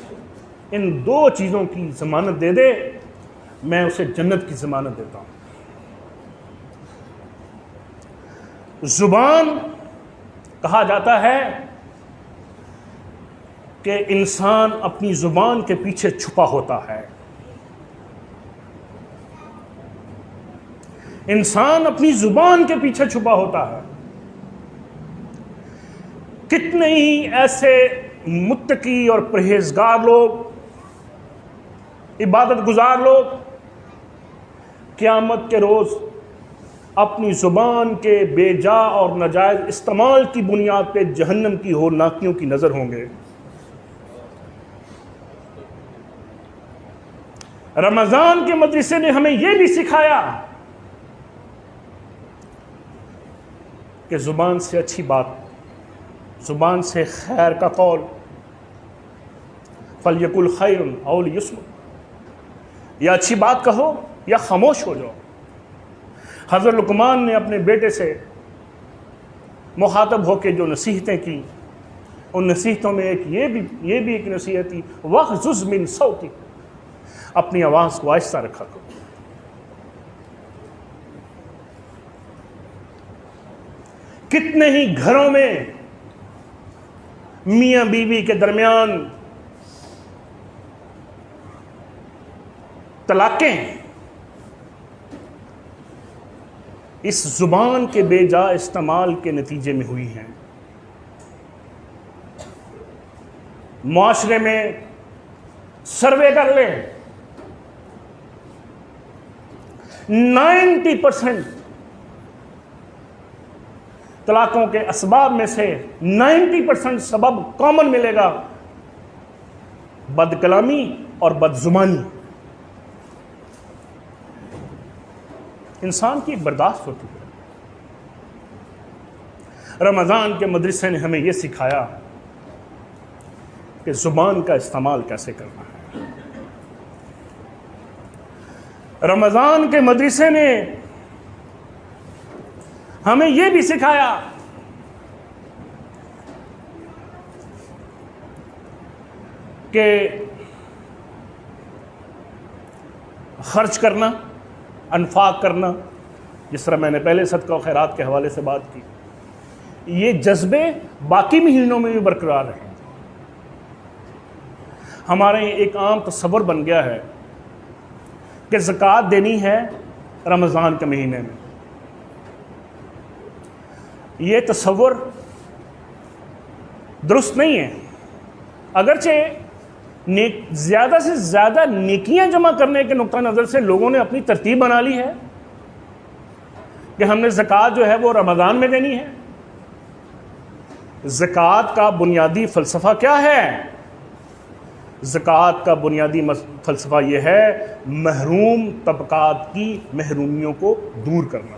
ان دو چیزوں کی ضمانت دے دے، میں اسے جنت کی ضمانت دیتا ہوں۔ زبان کہا جاتا ہے کہ انسان اپنی زبان کے پیچھے چھپا ہوتا ہے۔ انسان اپنی زبان کے پیچھے چھپا ہوتا ہے۔ کتنے ہی ایسے متقی اور پرہیزگار لوگ، عبادت گزار لوگ قیامت کے روز اپنی زبان کے بے جا اور ناجائز استعمال کی بنیاد پہ جہنم کی ہولناکیوں کی نظر ہوں گے۔ رمضان کے مدرسے نے ہمیں یہ بھی سکھایا کہ زبان سے اچھی بات، زبان سے خیر کا قول، فَلْيَقُلْ خَيْرٌ أَوْ لِيَصْمُتْ، یا اچھی بات کہو یا خاموش ہو جاؤ۔ حضرت لقمان نے اپنے بیٹے سے مخاطب ہو کے جو نصیحتیں کی، ان نصیحتوں میں یہ بھی ایک نصیحت تھی وَاغْضُضْ مِنْ صَوْتِكَ، اپنی آواز کو آہستہ رکھا کرو۔ کتنے ہی گھروں میں میاں بیوی کے درمیان طلاقیں ہیں، اس زبان کے بے جا استعمال کے نتیجے میں ہوئی ہیں۔ معاشرے میں سروے کر لیں، 90% طلاقوں کے اسباب میں سے 90% سبب کامن ملے گا، بد کلامی اور بد زبانی۔ انسان کی برداشت ہوتی ہے۔ رمضان کے مدرسے نے ہمیں یہ سکھایا کہ زبان کا استعمال کیسے کرنا ہے۔ رمضان کے مدرسے نے ہمیں یہ بھی سکھایا کہ خرچ کرنا، انفاق کرنا، جس طرح میں نے پہلے صدقہ و خیرات کے حوالے سے بات کی، یہ جذبے باقی مہینوں میں بھی برقرار رہیں۔ ہمارے ایک عام تصور بن گیا ہے کہ زکوٰۃ دینی ہے رمضان کے مہینے میں۔ یہ تصور درست نہیں ہے۔ اگرچہ زیادہ سے زیادہ نیکیاں جمع کرنے کے نقطہ نظر سے لوگوں نے اپنی ترتیب بنا لی ہے کہ ہم نے زکوٰۃ جو ہے وہ رمضان میں دینی ہے۔ زکوٰۃ کا بنیادی فلسفہ کیا ہے؟ زکوٰۃ کا بنیادی فلسفہ یہ ہے محروم طبقات کی محرومیوں کو دور کرنا۔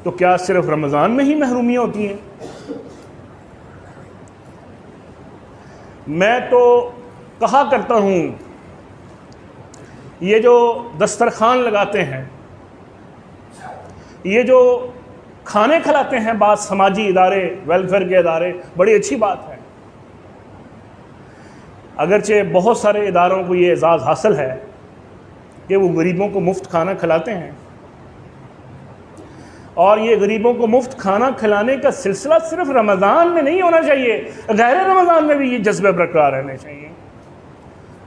تو کیا صرف رمضان میں ہی محرومیاں ہوتی ہیں؟ میں تو کہا کرتا ہوں، یہ جو دسترخوان لگاتے ہیں، یہ جو کھانے کھلاتے ہیں بعض سماجی ادارے، ویلفیئر کے ادارے، بڑی اچھی بات ہے۔ اگرچہ بہت سارے اداروں کو یہ اعزاز حاصل ہے کہ وہ غریبوں کو مفت کھانا کھلاتے ہیں، اور یہ غریبوں کو مفت کھانا کھلانے کا سلسلہ صرف رمضان میں نہیں ہونا چاہیے، غیر رمضان میں بھی یہ جذبے برقرار رہنے چاہیے،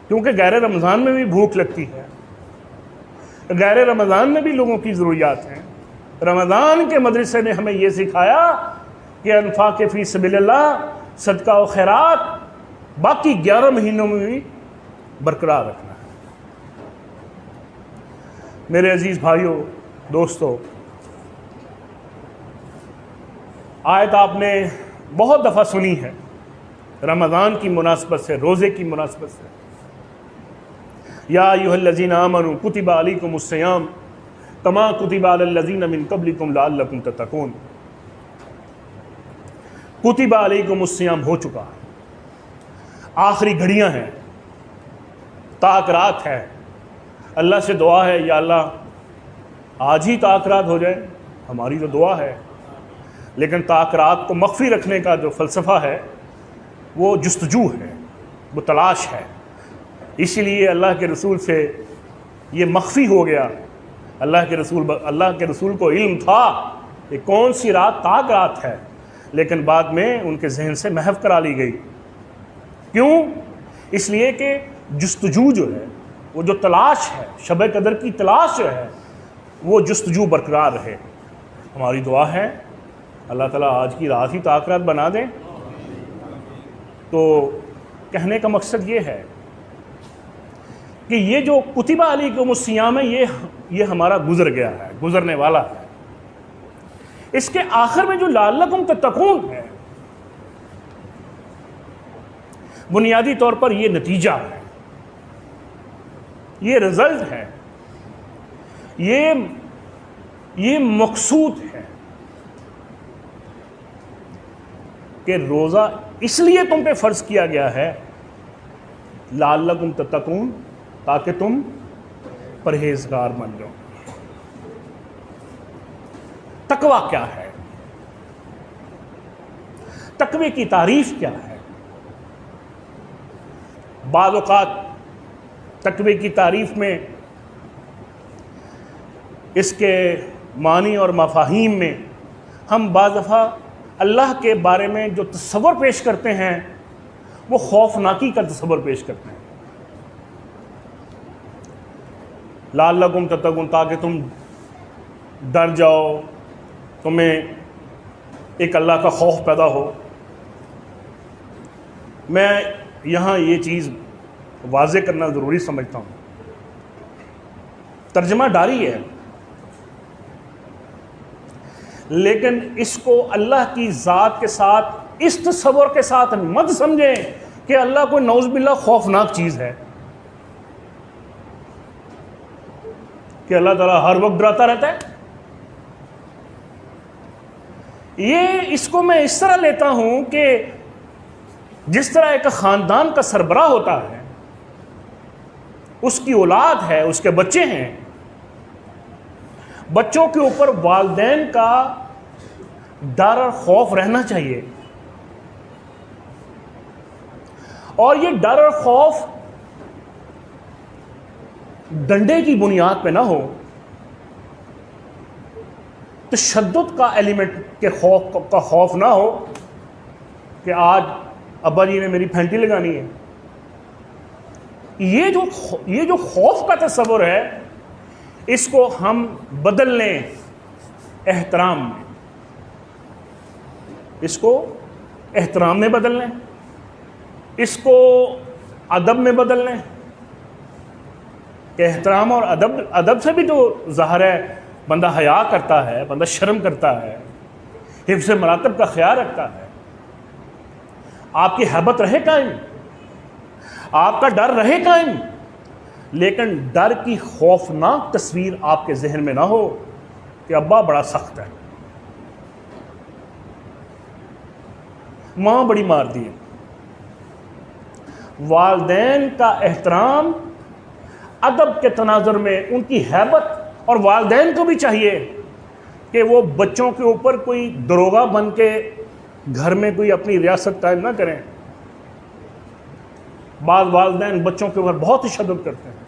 کیونکہ غیر رمضان میں بھی بھوک لگتی ہے، غیر رمضان میں بھی لوگوں کی ضروریات ہیں۔ رمضان کے مدرسے نے ہمیں یہ سکھایا کہ انفاق فی سبیل اللہ، صدقہ و خیرات باقی 11 مہینوں میں بھی برقرار رکھنا ہے۔ میرے عزیز بھائیوں، دوستو، آیت آپ نے بہت دفعہ سنی ہے رمضان کی مناسبت سے، روزے کی مناسبت سے۔ یا ایھا الذین آمنوا کتب علیکم الصیام کما کتب علی الذین من قبلکم لعلکم تتقون۔ کتب علیکم الصیام ہو چکا، آخری گھڑیاں ہیں، تاک رات ہے۔ اللہ سے دعا ہے، یا اللہ آج ہی تاک رات ہو جائے، ہماری تو دعا ہے، لیکن تاک رات کو مخفی رکھنے کا جو فلسفہ ہے وہ جستجو ہے، وہ تلاش ہے۔ اسی لیے اللہ کے رسول سے یہ مخفی ہو گیا۔ اللہ کے رسول کو علم تھا کہ کون سی رات تاک رات ہے، لیکن بعد میں ان کے ذہن سے محو کرا لی گئی۔ کیوں؟ اس لیے کہ جستجو جو ہے، وہ جو تلاش ہے، شب قدر کی تلاش جو ہے، وہ جستجو برقرار رہے۔ ہماری دعا ہے اللہ تعالیٰ آج کی رات ہی تاک رات بنا دیں۔ تو کہنے کا مقصد یہ ہے کہ یہ جو کتب علیکم الصیام ہے، یہ ہمارا گزر گیا ہے، گزرنے والا ہے۔ اس کے آخر میں جو لعلکم تتقون ہے، بنیادی طور پر یہ نتیجہ ہے، یہ رزلٹ ہے، یہ مقصود ہے کہ روزہ اس لیے تم پہ فرض کیا گیا ہے لعلکم تتقون، تاکہ تم پرہیزگار بن جاؤ۔ تقویٰ کیا ہے؟ تقوی کی تعریف کیا ہے؟ بعض اوقات تقوی کی تعریف میں، اس کے معنی اور مفاہیم میں، ہم بعض دفعہ اللہ کے بارے میں جو تصور پیش کرتے ہیں وہ خوفناکی کا تصور پیش کرتے ہیں۔ لعلکم تتقون، تاکہ تم ڈر جاؤ، تمہیں ایک اللہ کا خوف پیدا ہو۔ میں یہاں یہ چیز واضح کرنا ضروری سمجھتا ہوں، ترجمہ ڈاری ہے، لیکن اس کو اللہ کی ذات کے ساتھ اس تصور کے ساتھ مت سمجھیں کہ اللہ کوئی نعوذ باللہ خوفناک چیز ہے، کہ اللہ تعالیٰ ہر وقت ڈراتا رہتا ہے۔ اس کو میں اس طرح لیتا ہوں کہ جس طرح ایک خاندان کا سربراہ ہوتا ہے، اس کی اولاد ہے، اس کے بچے ہیں، بچوں کے اوپر والدین کا ڈر اور خوف رہنا چاہیے، اور یہ ڈر اور خوف ڈنڈے کی بنیاد پہ نہ ہو، تشدد کا ایلیمنٹ کے خوف نہ ہو کہ آج ابا جی نے میری پھینٹی لگانی ہے۔ یہ جو خوف کا تصور ہے، اس کو ہم بدل لیں احترام میں، اس کو احترام میں بدل لیں، اس کو ادب میں بدل لیں، کہ احترام اور ادب سے بھی تو ظاہر ہے بندہ حیا کرتا ہے، بندہ شرم کرتا ہے، حفظ مراتب کا خیال رکھتا ہے۔ آپ کی ہیبت رہے قائم، آپ کا ڈر رہے قائم، لیکن ڈر کی خوفناک تصویر آپ کے ذہن میں نہ ہو کہ ابا بڑا سخت ہے، ماں بڑی مار دی ہے۔ والدین کا احترام ادب کے تناظر میں، ان کی ہیبت، اور والدین کو بھی چاہیے کہ وہ بچوں کے اوپر کوئی دروغہ بن کے گھر میں کوئی اپنی ریاست قائم نہ کریں۔ بعض والدین بچوں کے اوپر بہت تشدد کرتے ہیں،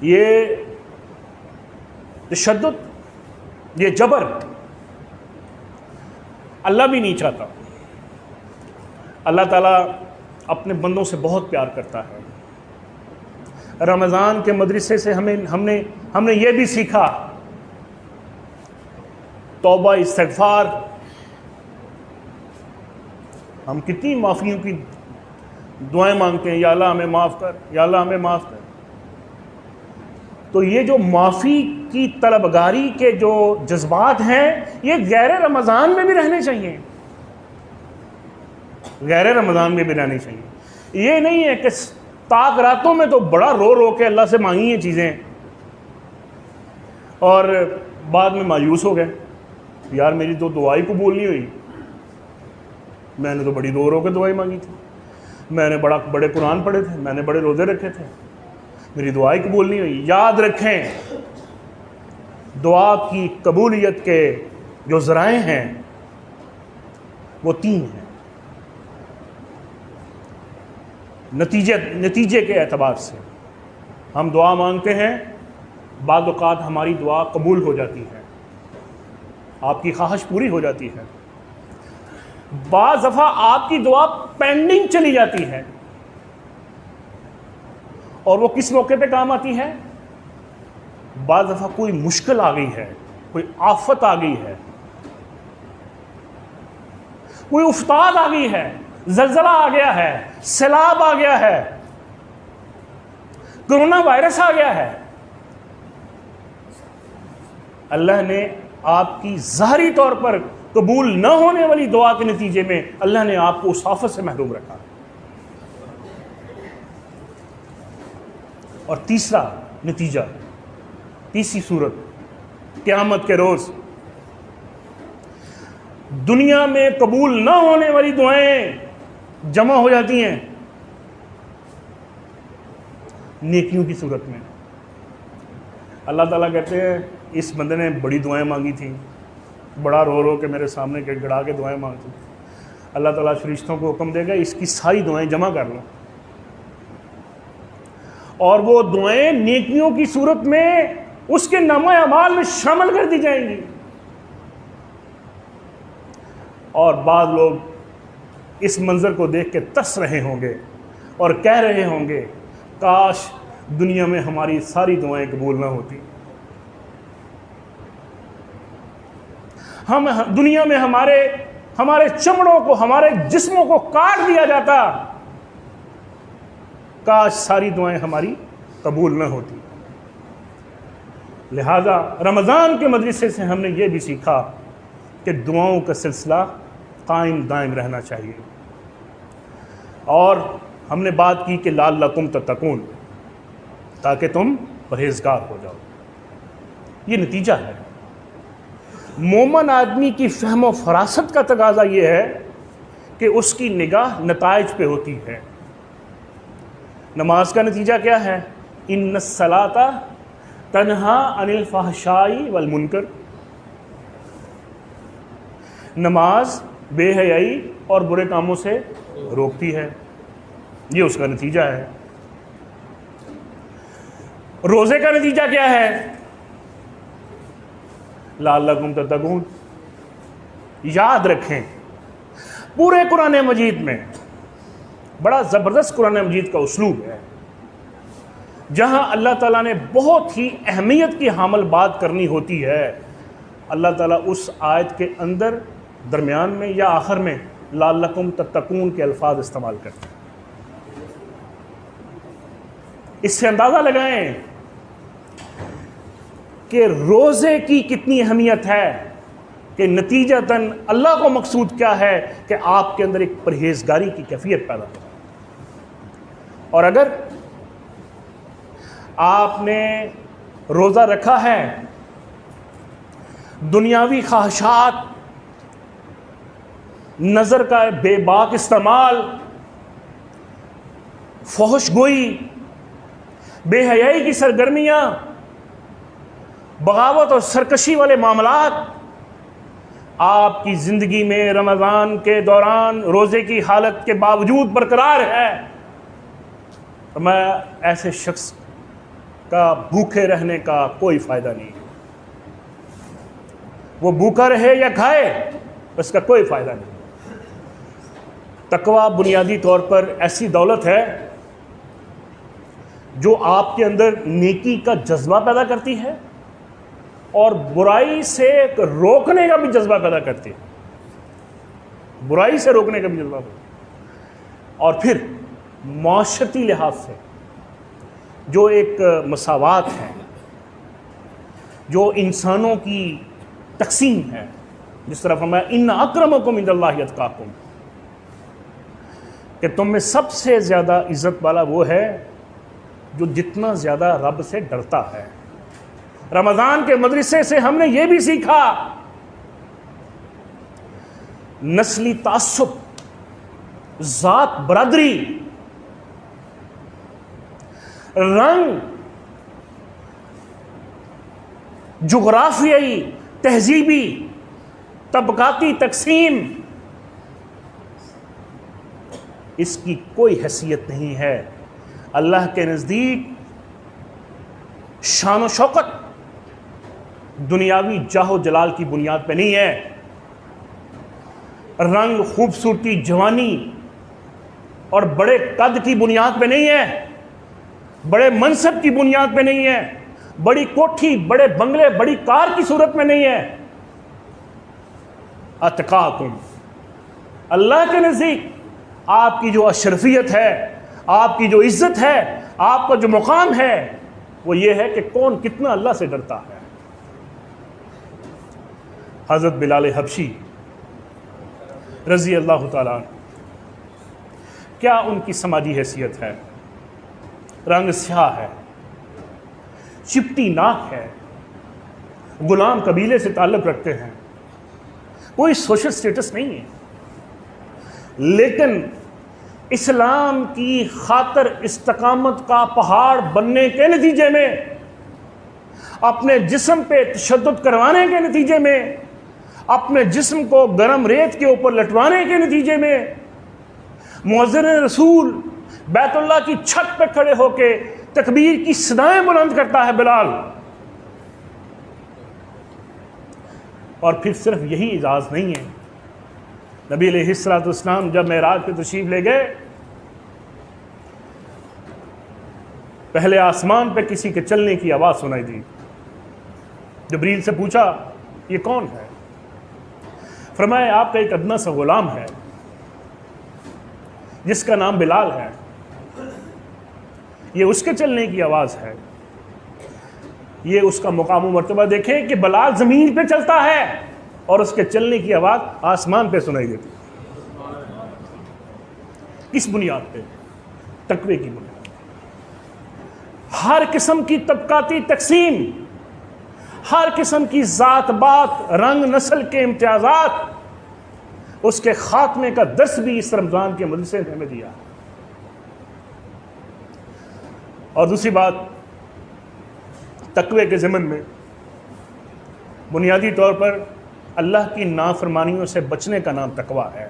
یہ تشدد، یہ جبر اللہ بھی نہیں چاہتا۔ اللہ تعالیٰ اپنے بندوں سے بہت پیار کرتا ہے۔ رمضان کے مدرسے سے ہم نے یہ بھی سیکھا، توبہ استغفار، ہم کتنی معافیوں کی دعائیں مانگتے ہیں، یا اللہ ہمیں معاف کر، یا اللہ ہمیں معاف کر۔ تو یہ جو معافی کی طلبگاری کے جو جذبات ہیں، یہ غیر رمضان میں بھی رہنے چاہیے، غیر رمضان میں بھی رہنی چاہیے۔ یہ نہیں ہے کہ تاک راتوں میں تو بڑا رو رو کے اللہ سے مانگی یہ چیزیں اور بعد میں مایوس ہو گئے، یار میری تو دعائی قبول نہیں ہوئی، میں نے تو بڑی رو رو کے دعائی مانگی تھی، میں نے بڑے قرآن پڑھے تھے، میں نے بڑے روزے رکھے تھے، میری دعائی قبول نہیں ہوئی۔ یاد رکھیں، دعا کی قبولیت کے جو ذرائع ہیں وہ 3 ہیں، نتیجے کے اعتبار سے ہم دعا مانگتے ہیں، بعض اوقات ہماری دعا قبول ہو جاتی ہے، آپ کی خواہش پوری ہو جاتی ہے، بعض دفعہ آپ کی دعا پینڈنگ چلی جاتی ہے، اور وہ کس موقع پہ کام آتی ہے؟ بعض دفعہ کوئی مشکل آ گئی ہے، کوئی آفت آ گئی ہے، کوئی افتاد آ گئی ہے، زلزلہ آ گیا ہے، سیلاب آ گیا ہے، کرونا وائرس آ گیا ہے۔ اللہ نے آپ کی ظاہری طور پر قبول نہ ہونے والی دعا کے نتیجے میں اللہ نے آپ کو اس آفت سے محروم رکھا۔ اور تیسرا نتیجہ، تیسری صورت، قیامت کے روز دنیا میں قبول نہ ہونے والی دعائیں جمع ہو جاتی ہیں نیکیوں کی صورت میں۔ اللہ تعالیٰ کہتے ہیں اس بندے نے بڑی دعائیں مانگی تھیں، بڑا رو رو کے میرے سامنے گڑا کے دعائیں مانگتی، اللہ تعالیٰ فرشتوں کو حکم دے گا اس کی ساری دعائیں جمع کر لو، اور وہ دعائیں نیکیوں کی صورت میں اس کے نامہ اعمال میں شامل کر دی جائیں گی۔ اور بعض لوگ اس منظر کو دیکھ کے ترس رہے ہوں گے اور کہہ رہے ہوں گے کاش دنیا میں ہماری ساری دعائیں قبول نہ ہوتی، ہم دنیا میں ہمارے چمڑوں کو، ہمارے جسموں کو کاٹ دیا جاتا، کاش ساری دعائیں ہماری قبول نہ ہوتی۔ لہذا رمضان کے مدرسے سے ہم نے یہ بھی سیکھا کہ دعاؤں کا سلسلہ قائم دائم رہنا چاہیے، اور ہم نے بات کی کہ لعلکم تتقون، تاکہ تم پرہیزگار ہو جاؤ۔ یہ نتیجہ ہے۔ مومن آدمی کی فہم و فراست کا تقاضا یہ ہے کہ اس کی نگاہ نتائج پہ ہوتی ہے۔ نماز کا نتیجہ کیا ہے؟ ان الصلاۃ تنہا عن الفحشاء والمنکر، نماز بے حیائی اور برے کاموں سے روکتی ہے، یہ اس کا نتیجہ ہے۔ روزے کا نتیجہ کیا ہے؟ لعلکم تتقون۔ یاد رکھیں پورے قرآن مجید میں بڑا زبردست قرآن مجید کا اسلوب ہے، جہاں اللہ تعالیٰ نے بہت ہی اہمیت کی حامل بات کرنی ہوتی ہے، اللہ تعالیٰ اس آیت کے اندر درمیان میں یا آخر میں لعلکم تتقون کے الفاظ استعمال کرتے ہیں۔ اس سے اندازہ لگائیں کہ روزے کی کتنی اہمیت ہے، کہ نتیجتاً اللہ کو مقصود کیا ہے کہ آپ کے اندر ایک پرہیزگاری کی کیفیت پیدا ہو۔ اور اگر آپ نے روزہ رکھا ہے، دنیاوی خواہشات، نظر کا بے باک استعمال، فحش گوئی، بے حیائی کی سرگرمیاں، بغاوت اور سرکشی والے معاملات آپ کی زندگی میں رمضان کے دوران روزے کی حالت کے باوجود برقرار ہے، تو میں ایسے شخص کا بھوکے رہنے کا کوئی فائدہ نہیں۔ وہ بھوکا رہے یا کھائے، اس کا کوئی فائدہ نہیں۔ تقویٰ بنیادی طور پر ایسی دولت ہے جو آپ کے اندر نیکی کا جذبہ پیدا کرتی ہے اور برائی سے روکنے کا بھی جذبہ پیدا کرتی ہے، برائی سے روکنے کا بھی جذبہ پیدا کرتی ہے۔ اور پھر معاشرتی لحاظ سے جو ایک مساوات ہے، جو انسانوں کی تقسیم ہے، جس طرح فرمایا ان اکرمکم عند اللہ اتقاکم، کہ تم میں سب سے زیادہ عزت والا وہ ہے جو جتنا زیادہ رب سے ڈرتا ہے۔ رمضان کے مدرسے سے ہم نے یہ بھی سیکھا، نسلی تعصب، ذات برادری، رنگ، جغرافیائی، تہذیبی، طبقاتی تقسیم، اس کی کوئی حیثیت نہیں ہے۔ اللہ کے نزدیک شان و شوکت دنیاوی جاہ و جلال کی بنیاد پہ نہیں ہے، رنگ، خوبصورتی، جوانی اور بڑے قد کی بنیاد پہ نہیں ہے، بڑے منصب کی بنیاد پہ نہیں ہے، بڑی کوٹھی، بڑے بنگلے، بڑی کار کی صورت میں نہیں ہے۔ اتقاکم، اللہ کے نزدیک آپ کی جو اشرفیت ہے، آپ کی جو عزت ہے، آپ کا جو مقام ہے، وہ یہ ہے کہ کون کتنا اللہ سے ڈرتا ہے۔ حضرت بلال حبشی رضی اللہ تعالیٰ عنہ، کیا ان کی سماجی حیثیت ہے؟ رنگ سیاہ ہے، چپٹی ناک ہے، غلام قبیلے سے تعلق رکھتے ہیں، کوئی سوشل سٹیٹس نہیں ہے، لیکن اسلام کی خاطر استقامت کا پہاڑ بننے کے نتیجے میں، اپنے جسم پہ تشدد کروانے کے نتیجے میں، اپنے جسم کو گرم ریت کے اوپر لٹوانے کے نتیجے میں، مؤذن رسول بیت اللہ کی چھت پہ کھڑے ہو کے تکبیر کی صدائیں بلند کرتا ہے بلال۔ اور پھر صرف یہی اعزاز نہیں ہے، نبی علیہ الصلوۃ والسلام جب معراج پہ تشریف لے گئے، پہلے آسمان پہ کسی کے چلنے کی آواز سنائی دی۔ جبریل سے پوچھا یہ کون ہے؟ فرمایا آپ کا ایک ادنا سا غلام ہے جس کا نام بلال ہے، یہ اس کے چلنے کی آواز ہے، یہ اس کا مقام و مرتبہ دیکھیں کہ بلال زمین پہ چلتا ہے اور اس کے چلنے کی آواز آسمان پہ سنائی دیتی ہے۔ کس بنیاد پہ؟ تقوی کی بنیاد۔ ہر قسم کی طبقاتی تقسیم، ہر قسم کی ذات بات، رنگ نسل کے امتیازات، اس کے خاتمے کا درس بھی اس رمضان کے مدرسے نے ہمیں دیا۔ اور دوسری بات، تقوی کے ضمن میں بنیادی طور پر اللہ کی نافرمانیوں سے بچنے کا نام تقوی ہے،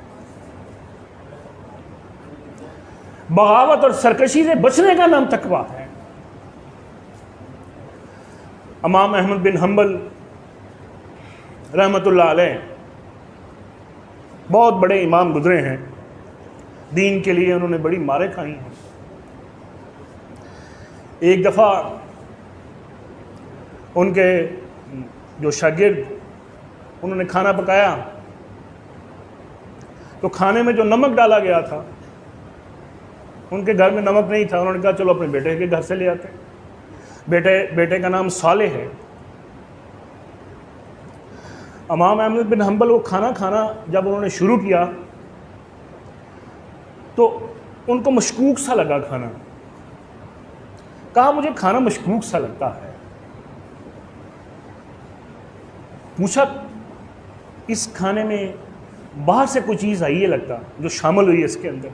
بغاوت اور سرکشی سے بچنے کا نام تقوی ہے۔ امام احمد بن حنبل رحمۃ اللہ علیہ بہت بڑے امام گزرے ہیں، دین کے لیے انہوں نے بڑی ماریں کھائی ہیں۔ ایک دفعہ ان کے جو شاگرد انہوں نے کھانا پکایا تو کھانے میں جو نمک ڈالا گیا تھا، ان کے گھر میں نمک نہیں تھا، انہوں نے کہا چلو اپنے بیٹے کے گھر سے لے آتے ہیں۔ بیٹے کا نام صالح ہے۔ امام احمد بن حنبل وہ کھانا جب انہوں نے شروع کیا تو ان کو مشکوک سا لگا کھانا، کہا مجھے کھانا مشکوک سا لگتا ہے۔ پوچھا اس کھانے میں باہر سے کوئی چیز آئی ہے لگتا جو شامل ہوئی ہے اس کے اندر؟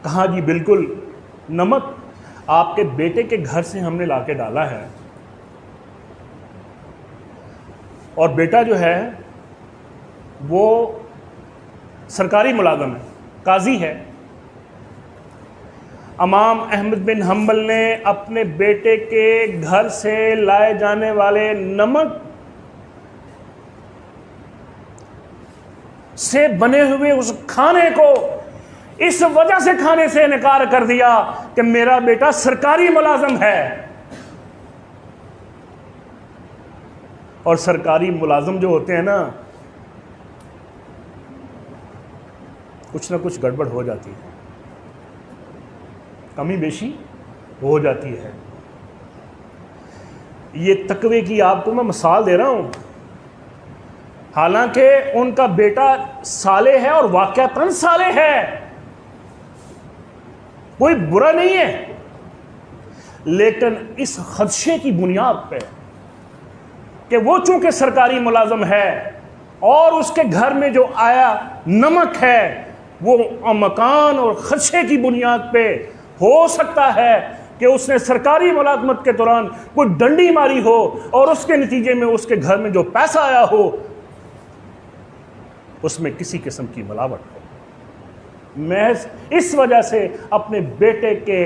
کہا جی بالکل، نمک آپ کے بیٹے کے گھر سے ہم نے لا کے ڈالا ہے، اور بیٹا جو ہے وہ سرکاری ملازم ہے، قاضی ہے۔ امام احمد بن حنبل نے اپنے بیٹے کے گھر سے لائے جانے والے نمک سے بنے ہوئے اس کھانے کو اس وجہ سے کھانے سے انکار کر دیا کہ میرا بیٹا سرکاری ملازم ہے، اور سرکاری ملازم جو ہوتے ہیں نا، کچھ نہ کچھ گڑبڑ ہو جاتی ہے، کمی بیشی ہو جاتی ہے۔ یہ تقوی کی آپ کو میں مثال دے رہا ہوں، حالانکہ ان کا بیٹا صالح ہے اور واقعتاً صالح ہے، کوئی برا نہیں ہے، لیکن اس خدشے کی بنیاد پہ کہ وہ چونکہ سرکاری ملازم ہے اور اس کے گھر میں جو آیا نمک ہے وہ مکان اور خدشے کی بنیاد پہ ہو سکتا ہے کہ اس نے سرکاری ملازمت کے دوران کوئی ڈنڈی ماری ہو اور اس کے نتیجے میں اس کے گھر میں جو پیسہ آیا ہو اس میں کسی قسم کی ملاوٹ ہو۔ محض اس وجہ سے اپنے بیٹے کے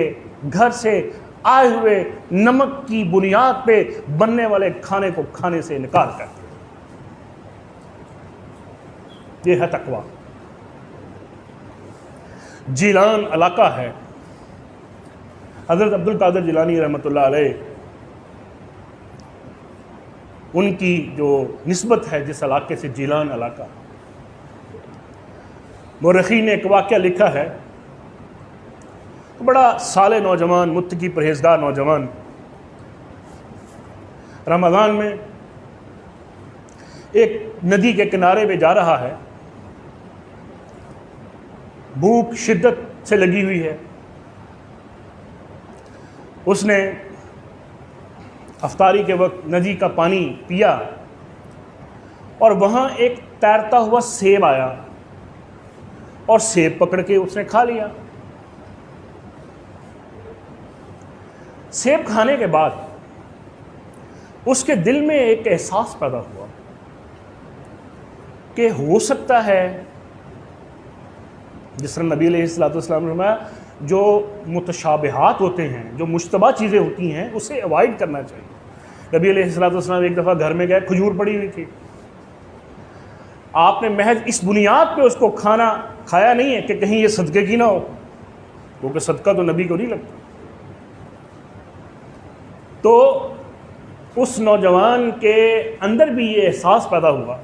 گھر سے آئے ہوئے نمک کی بنیاد پہ بننے والے کھانے کو کھانے سے انکار کرتے ہیں۔ یہ ہے تقویٰ۔ جیلان علاقہ ہے، حضرت عبد القادر جیلانی رحمۃ اللہ علیہ، ان کی جو نسبت ہے جس علاقے سے، جیلان علاقہ، مورخین نے ایک واقعہ لکھا ہے، بڑا صالح نوجوان، متقی پرہیزگار نوجوان، رمضان میں ایک ندی کے کنارے پہ جا رہا ہے، بھوک شدت سے لگی ہوئی ہے، اس نے افطاری کے وقت ندی کا پانی پیا اور وہاں ایک تیرتا ہوا سیب آیا اور سیب پکڑ کے اس نے کھا لیا۔ سیب کھانے کے بعد اس کے دل میں ایک احساس پیدا ہوا کہ ہو سکتا ہے، جس طرح نبی علیہ السلام نے فرمایا، جو متشابہات ہوتے ہیں، جو مشتبہ چیزیں ہوتی ہیں، اسے اوائڈ کرنا چاہیے۔ نبی علیہ السلام ایک دفعہ گھر میں گئے، کھجور پڑی ہوئی تھی، آپ نے محض اس بنیاد پہ اس کو کھانا کھایا نہیں ہے کہ کہیں یہ صدقے کی نہ ہو، کیونکہ صدقہ تو نبی کو نہیں لگتا۔ تو اس نوجوان کے اندر بھی یہ احساس پیدا ہوا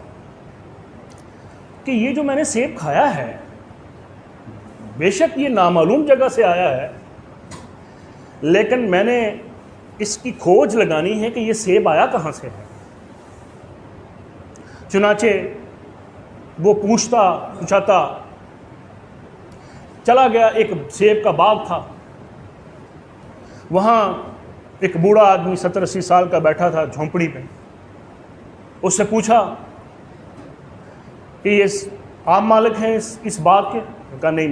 کہ یہ جو میں نے سیب کھایا ہے بے شک یہ نامعلوم جگہ سے آیا ہے، لیکن میں نے اس کی کھوج لگانی ہے کہ یہ سیب آیا کہاں سے ہے۔ چنانچہ وہ پوچھتا چلا گیا۔ ایک سیب کا باغ تھا، وہاں ایک بوڑھا آدمی 70-80 سال کا بیٹھا تھا جھونپڑی پہ۔ اس سے پوچھا کہ یہ آپ مالک ہیں اس باغ کے؟ کہا نہیں،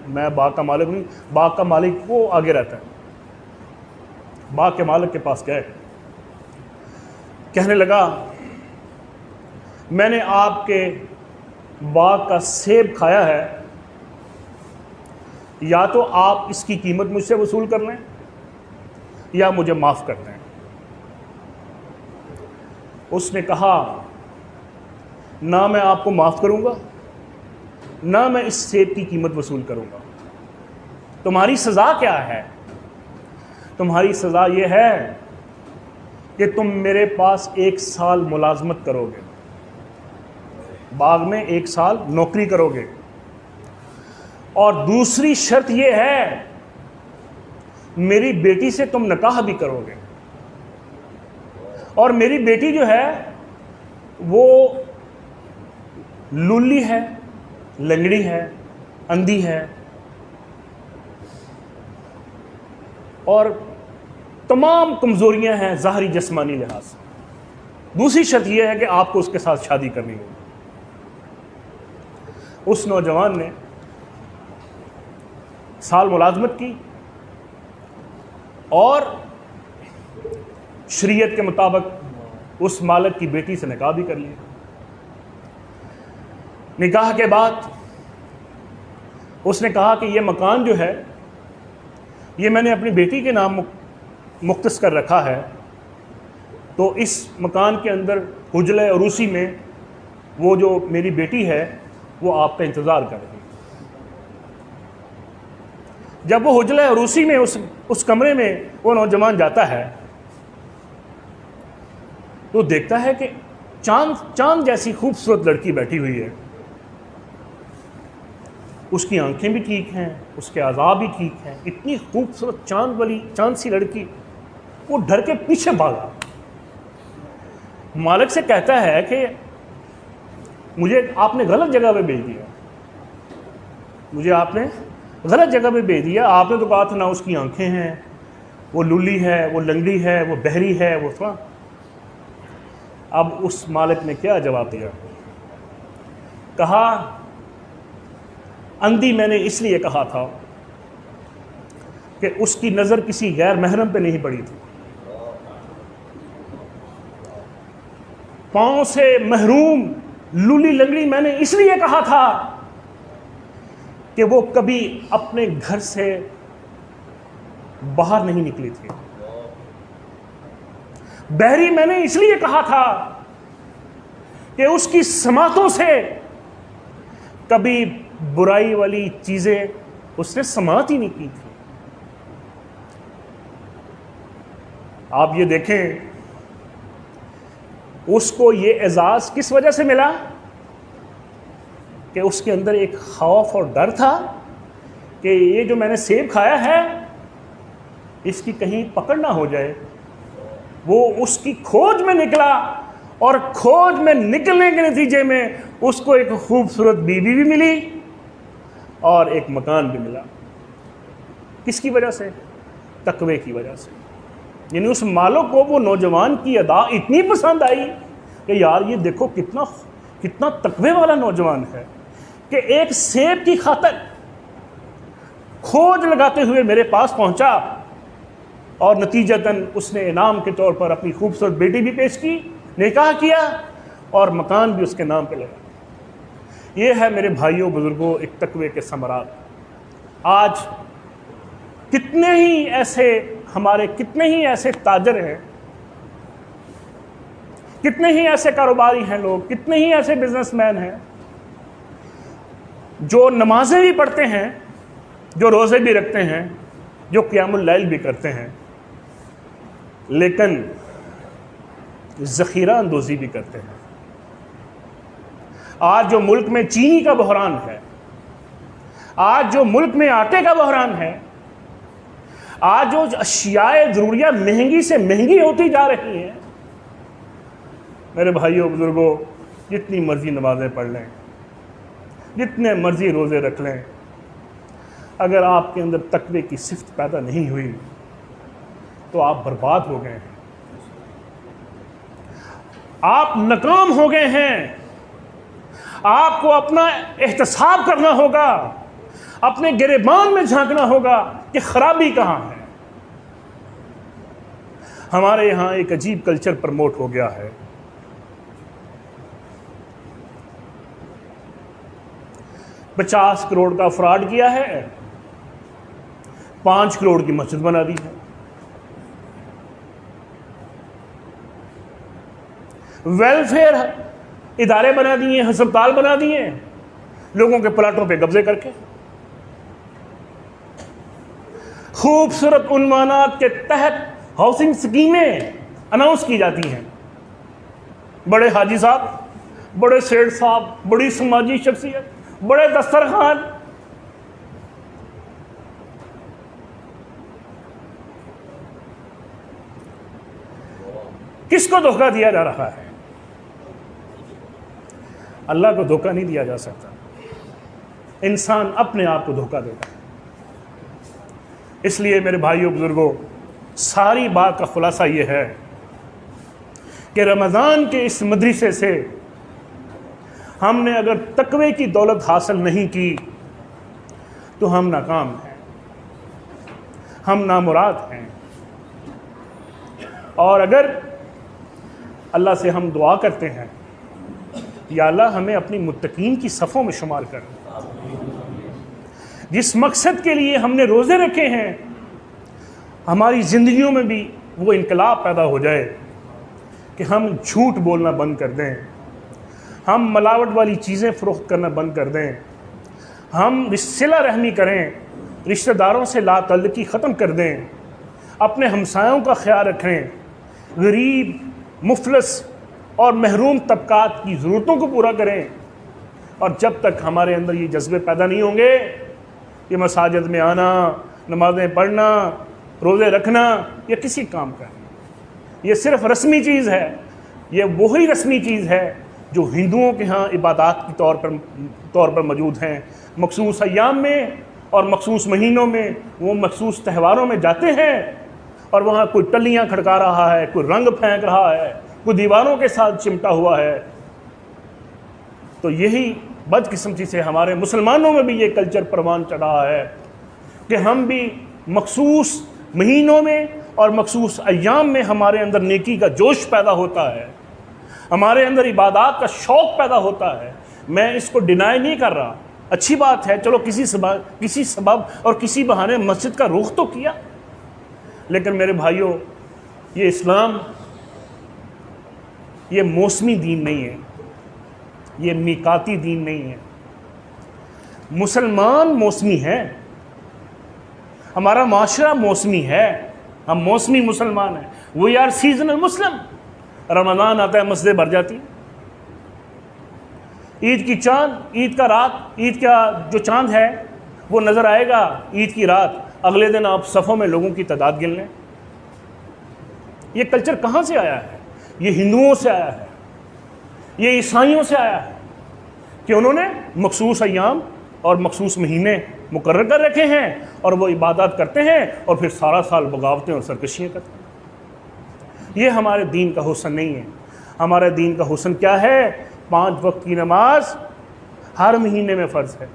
میں باغ کا مالک نہیں، باغ کا مالک وہ آگے رہتا ہے۔ باغ کے مالک کے پاس گئے، کہنے لگا میں نے آپ کے باغ کا سیب کھایا ہے، یا تو آپ اس کی قیمت مجھ سے وصول کر لیں یا مجھے معاف کر دیں۔ اس نے کہا نہ میں آپ کو معاف کروں گا، نہ میں اس سیب کی قیمت وصول کروں گا۔ تمہاری سزا کیا ہے؟ تمہاری سزا یہ ہے کہ تم میرے پاس 1 سال ملازمت کرو گے، باغ میں 1 سال نوکری کرو گے، اور دوسری شرط یہ ہے میری بیٹی سے تم نکاح بھی کرو گے، اور میری بیٹی جو ہے وہ لولی ہے، لنگڑی ہے، اندھی ہے، اور تمام کمزوریاں ہیں ظاہری جسمانی لحاظ سے۔ دوسری شرط یہ ہے کہ آپ کو اس کے ساتھ شادی کرنی ہوگی۔ اس نوجوان نے سال ملازمت کی اور شریعت کے مطابق اس مالک کی بیٹی سے نکاح بھی کر لیا۔ نکاح کے بعد اس نے کہا کہ یہ مکان جو ہے یہ میں نے اپنی بیٹی کے نام مختص کر رکھا ہے، تو اس مکان کے اندر حجلہ عروسی میں وہ جو میری بیٹی ہے وہ آپ کا انتظار کر رہی ہے۔ جب وہ حجلہ عروسی میں اس کمرے میں وہ نوجوان جاتا ہے تو دیکھتا ہے کہ چاند جیسی خوبصورت لڑکی بیٹھی ہوئی ہے، اس کی آنکھیں بھی ٹھیک ہیں، اس کے اعضاء بھی ٹھیک ہیں، اتنی خوبصورت چاند سی لڑکی۔ وہ ڈر کے پیچھے بھاگا، مالک سے کہتا ہے کہ مجھے آپ نے غلط جگہ پہ بھیج دیا، مجھے آپ نے غلط جگہ پہ بھیج دیا، آپ نے تو کہا تھا نہ اس کی آنکھیں ہیں، وہ لولی ہے، وہ لنگڑی ہے، وہ بہری ہے، وہ فلاں۔ اب اس مالک نے کیا جواب دیا؟ کہا اندھی میں نے اس لیے کہا تھا کہ اس کی نظر کسی غیر محرم پہ نہیں پڑی تھی، پاؤں سے محروم لولی لنگڑی میں نے اس لیے کہا تھا کہ وہ کبھی اپنے گھر سے باہر نہیں نکلی تھی، بہری میں نے اس لیے کہا تھا کہ اس کی سماعتوں سے کبھی برائی والی چیزیں اس نے سماعت ہی نہیں کی تھی۔ آپ یہ دیکھیں اس کو یہ اعزاز کس وجہ سے ملا کہ اس کے اندر ایک خوف اور ڈر تھا کہ یہ جو میں نے سیب کھایا ہے اس کی کہیں پکڑ نہ ہو جائے۔ وہ اس کی کھوج میں نکلا، اور کھوج میں نکلنے کے نتیجے میں اس کو ایک خوبصورت بیوی بھی ملی اور ایک مکان بھی ملا۔ کس کی وجہ سے؟ تقوی کی وجہ سے۔ یعنی اس مالک کو وہ نوجوان کی ادا اتنی پسند آئی کہ یار یہ دیکھو کتنا تقوی والا نوجوان ہے کہ ایک سیب کی خاطر کھوج لگاتے ہوئے میرے پاس پہنچا، اور نتیجتاً اس نے انعام کے طور پر اپنی خوبصورت بیٹی بھی پیش کی، نکاح کیا، اور مکان بھی اس کے نام پہ لگا۔ یہ ہے میرے بھائیوں بزرگوں ایک تقوی کے ثمرات۔ آج کتنے ہی ایسے تاجر ہیں، کتنے ہی ایسے کاروباری ہیں لوگ، کتنے ہی ایسے بزنس مین ہیں جو نمازیں بھی پڑھتے ہیں، جو روزے بھی رکھتے ہیں، جو قیام اللیل بھی کرتے ہیں، لیکن ذخیرہ اندوزی بھی کرتے ہیں۔ آج جو ملک میں چینی کا بحران ہے، آج جو ملک میں آٹے کا بحران ہے، آج جو اشیاء ضروریہ مہنگی سے مہنگی ہوتی جا رہی ہیں، میرے بھائیوں بزرگوں، جتنی مرضی نمازیں پڑھ لیں، جتنے مرضی روزے رکھ لیں، اگر آپ کے اندر تقوی کی صفت پیدا نہیں ہوئی تو آپ برباد ہو گئے ہیں، آپ ناکام ہو گئے ہیں۔ آپ کو اپنا احتساب کرنا ہوگا، اپنے گریبان میں جھانکنا ہوگا کہ خرابی کہاں ہے۔ ہمارے یہاں ایک عجیب کلچر پروموٹ ہو گیا ہے، 50 کروڑ کا فراڈ کیا ہے، 5 کروڑ کی مسجد بنا دی ہے، ویلفیئر ادارے بنا دیے، ہسپتال بنا دیے لوگوں کے پلاٹوں پہ قبضے کر کے، خوبصورت عنوانات کے تحت ہاؤسنگ سکیمیں اناؤنس کی جاتی ہیں، بڑے حاجی صاحب، بڑے سیٹ صاحب، بڑی سماجی شخصیت، بڑے دسترخوان، کس کو دھوکہ دیا جا رہا ہے؟ اللہ کو دھوکہ نہیں دیا جا سکتا، انسان اپنے آپ کو دھوکہ دیتا ہے۔ اس لیے میرے بھائیوں بزرگوں، ساری بات کا خلاصہ یہ ہے کہ رمضان کے اس مدرسے سے ہم نے اگر تقوی کی دولت حاصل نہیں کی تو ہم ناکام ہیں، ہم نامراد ہیں۔ اور اگر اللہ سے ہم دعا کرتے ہیں، یا اللہ ہمیں اپنی متقین کی صفوں میں شمار کر، جس مقصد کے لیے ہم نے روزے رکھے ہیں، ہماری زندگیوں میں بھی وہ انقلاب پیدا ہو جائے کہ ہم جھوٹ بولنا بند کر دیں، ہم ملاوٹ والی چیزیں فروخت کرنا بند کر دیں، ہم صلہ رحمی کریں، رشتہ داروں سے لا تعلقی ختم کر دیں، اپنے ہمسایوں کا خیال رکھیں، غریب، مفلس اور محروم طبقات کی ضرورتوں کو پورا کریں۔ اور جب تک ہمارے اندر یہ جذبے پیدا نہیں ہوں گے، یہ مساجد میں آنا، نمازیں پڑھنا، روزے رکھنا، یہ کسی کام کا نہیں، یہ صرف رسمی چیز ہے۔ یہ وہی رسمی چیز ہے جو ہندوؤں کے ہاں عبادات کے طور پر موجود ہیں، مخصوص ایام میں اور مخصوص مہینوں میں، وہ مخصوص تہواروں میں جاتے ہیں اور وہاں کوئی ٹلیاں کھڑکا رہا ہے، کوئی رنگ پھینک رہا ہے، کوئی دیواروں کے ساتھ چمٹا ہوا ہے۔ تو یہی بدقسمتی سے ہمارے مسلمانوں میں بھی یہ کلچر پروان چڑھا ہے کہ ہم بھی مخصوص مہینوں میں اور مخصوص ایام میں ہمارے اندر نیکی کا جوش پیدا ہوتا ہے، ہمارے اندر عبادات کا شوق پیدا ہوتا ہے۔ میں اس کو ڈینائی نہیں کر رہا، اچھی بات ہے، چلو کسی سبب اور کسی بہانے مسجد کا رخ تو کیا، لیکن میرے بھائیوں، یہ اسلام یہ موسمی دین نہیں ہے، یہ میقاتی دین نہیں ہے۔ مسلمان موسمی ہے، ہمارا معاشرہ موسمی ہے، ہم موسمی مسلمان ہیں، وی آر سیزنل مسلم۔ رمضان آتا ہے مسجدیں بھر جاتی ہیں، عید کی چاند، عید کا رات، عید کا جو چاند ہے وہ نظر آئے گا عید کی رات، اگلے دن آپ صفوں میں لوگوں کی تعداد گن لیں۔ یہ کلچر کہاں سے آیا ہے؟ یہ ہندوؤں سے آیا ہے، یہ عیسائیوں سے آیا ہے کہ انہوں نے مخصوص ایام اور مخصوص مہینے مقرر کر رکھے ہیں اور وہ عبادات کرتے ہیں اور پھر سارا سال بغاوتیں اور سرکشیاں کرتے ہیں۔ یہ ہمارے دین کا حسن نہیں ہے۔ ہمارے دین کا حسن کیا ہے؟ 5 وقت کی نماز ہر مہینے میں فرض ہے،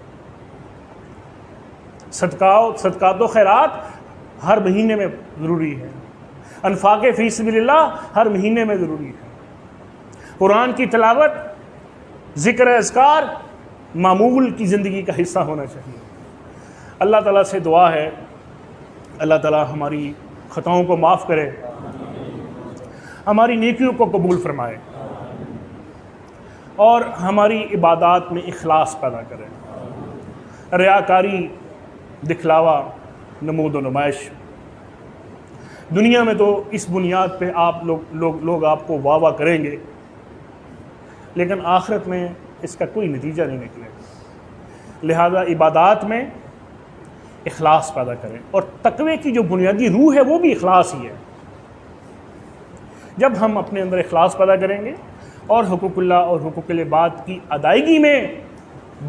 صدقات و خیرات ہر مہینے میں ضروری ہے، انفاق فی سبیل اللہ ہر مہینے میں ضروری ہے، قرآن کی تلاوت، ذکر اذکار معمول کی زندگی کا حصہ ہونا چاہیے۔ اللہ تعالیٰ سے دعا ہے، اللہ تعالیٰ ہماری خطاؤں کو معاف کرے، ہماری نیکیوں کو قبول فرمائے اور ہماری عبادات میں اخلاص پیدا کرے۔ ریاکاری، دکھلاوا، نمود و نمائش، دنیا میں تو اس بنیاد پہ آپ لوگ آپ کو واہ واہ کریں گے، لیکن آخرت میں اس کا کوئی نتیجہ نہیں نکلے گا۔ لہذا عبادات میں اخلاص پیدا کریں، اور تقوی کی جو بنیادی روح ہے وہ بھی اخلاص ہی ہے۔ جب ہم اپنے اندر اخلاص پیدا کریں گے اور حقوق اللہ اور حقوق العباد کی ادائیگی میں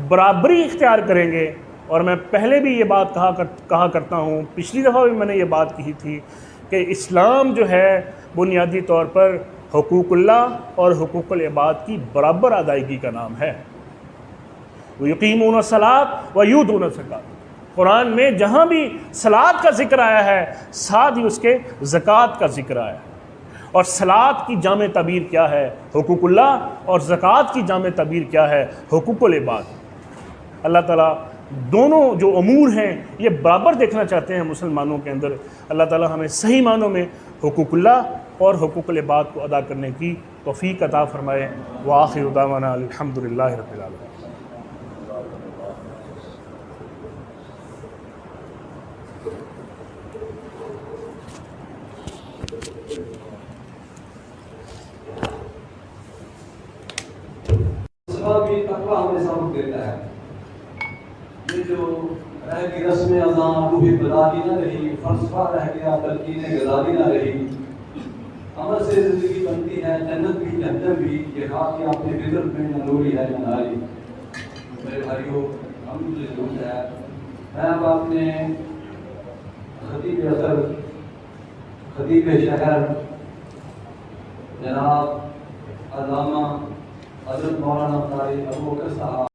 برابری اختیار کریں گے، اور میں پہلے بھی یہ بات کہا کرتا ہوں، پچھلی دفعہ بھی میں نے یہ بات کہی تھی کہ اسلام جو ہے بنیادی طور پر حقوق اللہ اور حقوق العباد کی برابر ادائیگی کا نام ہے۔ وَيُقِيمُونَ الصَّلَاةَ وَيُؤْتُونَ الزَّكَاةَ، قرآن میں جہاں بھی صلاۃ کا ذکر آیا ہے ساتھ ہی اس کے زکوٰۃ کا ذکر آیا ہے۔ اور صلاۃ کی جامع تعبیر کیا ہے؟ حقوق اللہ، اور زکوٰۃ کی جامع تعبیر کیا ہے؟ حقوق العباد۔ اللہ تعالیٰ دونوں جو امور ہیں یہ برابر دیکھنا چاہتے ہیں مسلمانوں کے اندر۔ اللہ تعالیٰ ہمیں صحیح معنوں میں حقوق اللہ اور حقوق العباد کو ادا کرنے کی توفیق عطا فرمائے۔ وآخر دعوانا الحمدللہ رب العالمین۔ بھی تقویٰ ہمیں سبق دیتا ہے۔ یہ جو رہ کی رسم ازاں روح بدادی نہ رہی، فلسفہ رہ گیا، تلقین غزالی نہ رہی، عمل سے زندگی بنتی ہے، جنت بھی جہنم بھی، یہ خاک کی اپنے فطرت میں نہ نوری ہے نہ ناری۔ میرے بھائیوں، ہم مجھے ضرورت ہے، میں اب اپنے خطیب اثر، خطیب شہر جناب علامہ حضرت مولانا قاری ابو بکر صاحب